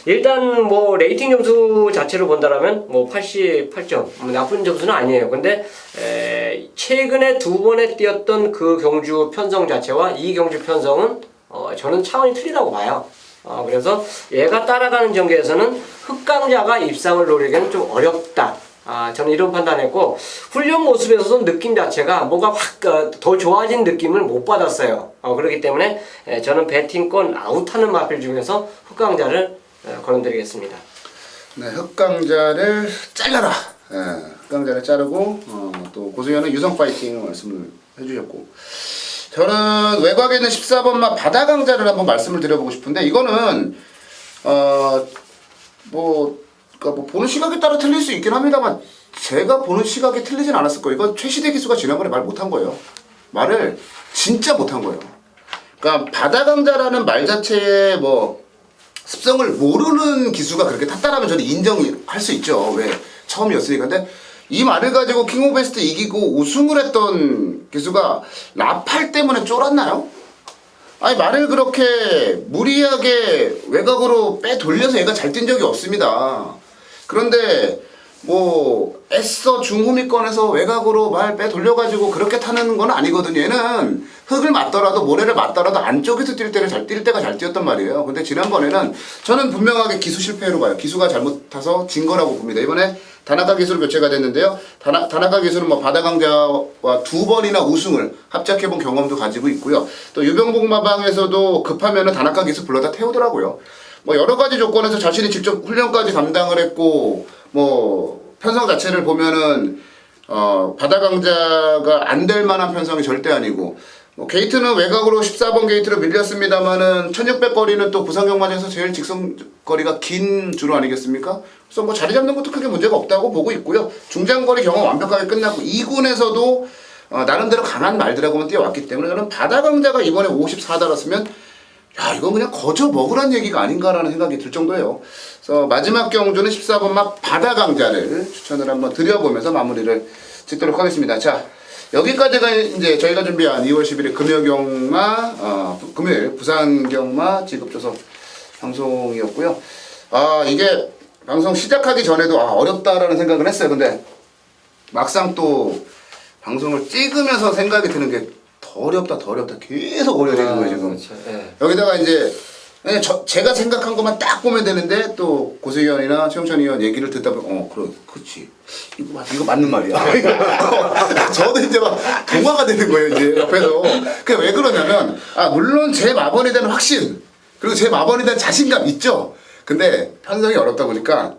일단 뭐 레이팅 점수 자체로 본다라면 뭐 88점 뭐 나쁜 점수는 아니에요. 근데 최근에 두 번에 뛰었던 그 경주 편성 자체와 이 경주 편성은 저는 차원이 틀리다고 봐요. 그래서 얘가 따라가는 전개에서는 흑강자가 입상을 노리기는 좀 어렵다. 저는 이런 판단했고 훈련 모습에서도 느낌 자체가 뭔가 확 더 좋아진 느낌을 못 받았어요. 그렇기 때문에 저는 배팅권 아웃하는 마필 중에서 흑강자를 거론드리겠습니다. 네, 흑강자를 잘라라. 흑강자를 자르고 또 고수현은 유성 파이팅 말씀을 해주셨고, 저는 외곽에 있는 14번마 바다강자를 한번 말씀을 드려보고 싶은데 이거는 뭐 보는 시각에 따라 틀릴 수 있긴 합니다만 제가 보는 시각이 틀리진 않았을 거예요. 이건 최시대 기수가 지난번에 말 못한 거예요. 말을 진짜 못한 거예요. 그러니까 바다강자라는 말 자체에 뭐 습성을 모르는 기수가 그렇게 탔다라면 저는 인정할 수 있죠. 왜? 처음이었으니까. 근데 이 말을 가지고 킹 오브 베스트 이기고 우승을 했던 기수가 라팔 때문에 쫄았나요? 아니 말을 그렇게 무리하게 외곽으로 빼돌려서 얘가 잘 뛴 적이 없습니다. 그런데 뭐 애써 중후미권에서 외곽으로 말 빼돌려가지고 그렇게 타는 건 아니거든요. 얘는 흙을 맞더라도 모래를 맞더라도 안쪽에서 뛸 때를 뛸 때가 잘 뛰었단 말이에요. 근데 지난번에는 저는 분명하게 기수 실패로 봐요. 기수가 잘못 타서 진 거라고 봅니다. 이번에 다나카 기수로 교체가 됐는데요. 다나카 기수는 뭐 바다강자와 두 번이나 우승을 합작해본 경험도 가지고 있고요. 또 유병복 마방에서도 급하면은 다나카 기수 불러다 태우더라고요. 뭐 여러 가지 조건에서 자신이 직접 훈련까지 감당을 했고, 뭐 편성 자체를 보면은 바다강자가 안 될 만한 편성이 절대 아니고, 뭐 게이트는 외곽으로 14번 게이트로 밀렸습니다만은 1600 거리는 또 부산경마장에서 제일 직선 거리가 긴 주로 아니겠습니까? 그래서 뭐 자리 잡는 것도 크게 문제가 없다고 보고 있고요. 중장거리 경험 완벽하게 끝났고 2군에서도 나름대로 강한 말들하고만 뛰어왔기 때문에 저는 바다강자가 이번에 54 달았으면 야, 이건 그냥 거저 먹으란 얘기가 아닌가라는 생각이 들 정도예요. 그래서 마지막 경주는 14번마 바다강자를 추천을 한번 드려보면서 마무리를 짓도록 하겠습니다. 자, 여기까지가 이제 저희가 준비한 2월 11일 금요경마, 금요일 부산경마 지급조서 방송이었고요. 이게 방송 시작하기 전에도 어렵다라는 생각을 했어요. 근데 막상 또 방송을 찍으면서 생각이 드는 게 더 어렵다 계속 어려지는 거예요 지금. 그렇죠. 네. 여기다가 이제 그냥 제가 생각한 것만 딱 보면 되는데 또 고수희 의원이나 최영찬 의원 얘기를 듣다 보면 그렇지 이거 맞는 말이야. 저도 이제 막 동화가 되는 거예요 이제 옆에서. 그게 왜 그러냐면 물론 제 마번에 대한 확신 그리고 제 마번에 대한 자신감 있죠. 근데 편성이 어렵다 보니까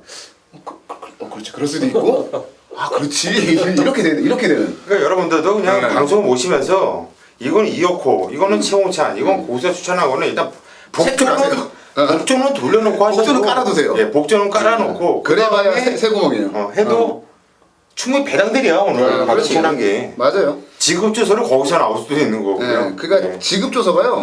그렇지 그럴 수도 있고 그렇지 이렇게 되는. 그러니까 여러분들도 그냥 네. 방송 보시면서 이건 이어코, 이거는 최홍찬, 이건 고수가 추천하고는 일단 복조는 돌려놓고 하셔도 복조는 깔아두세요. 예, 복조는 깔아놓고 그래봐야 새 구멍이에요. 해도 충분히 배당들이야 오늘 아, 그렇지. 지난 게 맞아요. 지급 주소를 거기서 나올 수도 있는 거고요. 네, 그러니까 네. 지급 조서가요.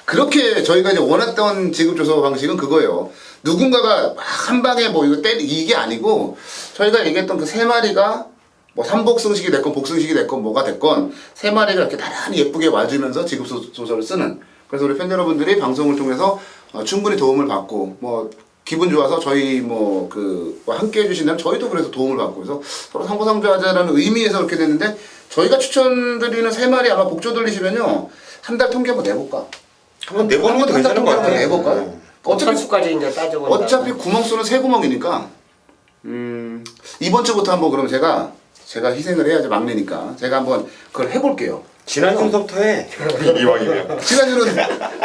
그렇게 저희가 이제 원했던 지급 조서 방식은 그거예요. 누군가가 막 한 방에 뭐 이거 이게 아니고 저희가 얘기했던 그 세 마리가 뭐 삼복승식이 됐건 복승식이 됐건 뭐가 됐건 세 마리가 이렇게 나란히 예쁘게 와주면서 지급 조서를 쓰는. 그래서 우리 팬 여러분들이 방송을 통해서 충분히 도움을 받고 뭐 기분 좋아서 저희 뭐 함께 해주신다면 저희도 그래서 도움을 받고 그래서 서로 상부상조하자라는 의미에서 그렇게 됐는데 저희가 추천드리는 세 마리 아마 복조 들리시면요 한 달 통계 한번 내볼까? 한번 내보는 것도 한달 괜찮은 것 통계 한번 같아요. 내볼까? 네. 어차피 수까지 이제 따져본다. 어차피 구멍수는 세 구멍이니까 이번 주부터 한번 그럼 제가 희생을 해야지 막내니까 제가 한번 그걸 해볼게요. 지난주부터 해. 이왕이면. 지난주는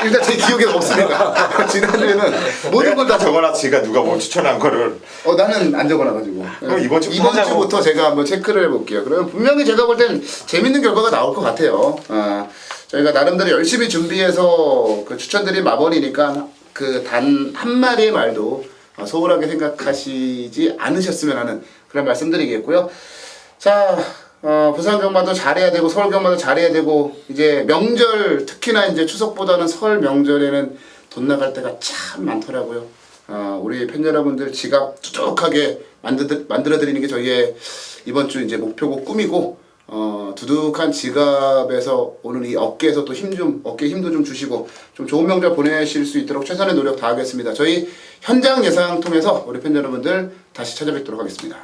일단 제 기억에 없으니까 지난주에는 모든 걸 다 적어놨으니까 누가 뭐 추천한 거를. 나는 안 적어놔가지고 그럼 이번 주부터 하자고. 주부터 제가 한번 체크를 해볼게요. 그러면 분명히 제가 볼 땐 재밌는 결과가 나올 것 같아요. 저희가 나름대로 열심히 준비해서 그 추천드린 마번이니까 그 단 한 마리의 말도 소홀하게 생각하시지 않으셨으면 하는 그런 말씀드리겠고요. 자, 부산 경마도 잘해야 되고 서울 경마도 잘해야 되고 이제 명절 특히나 이제 추석보다는 설 명절에는 돈 나갈 때가 참 많더라고요. 우리 팬 여러분들 지갑 뚜둑하게 만들어드리는 게 저희의 이번 주 이제 목표고 꿈이고 두둑한 지갑에서 오는 이 어깨에서 또 어깨에 힘도 좀 주시고 좀 좋은 명절 보내실 수 있도록 최선의 노력 다하겠습니다. 저희 현장 예상 통해서 우리 팬 여러분들 다시 찾아뵙도록 하겠습니다.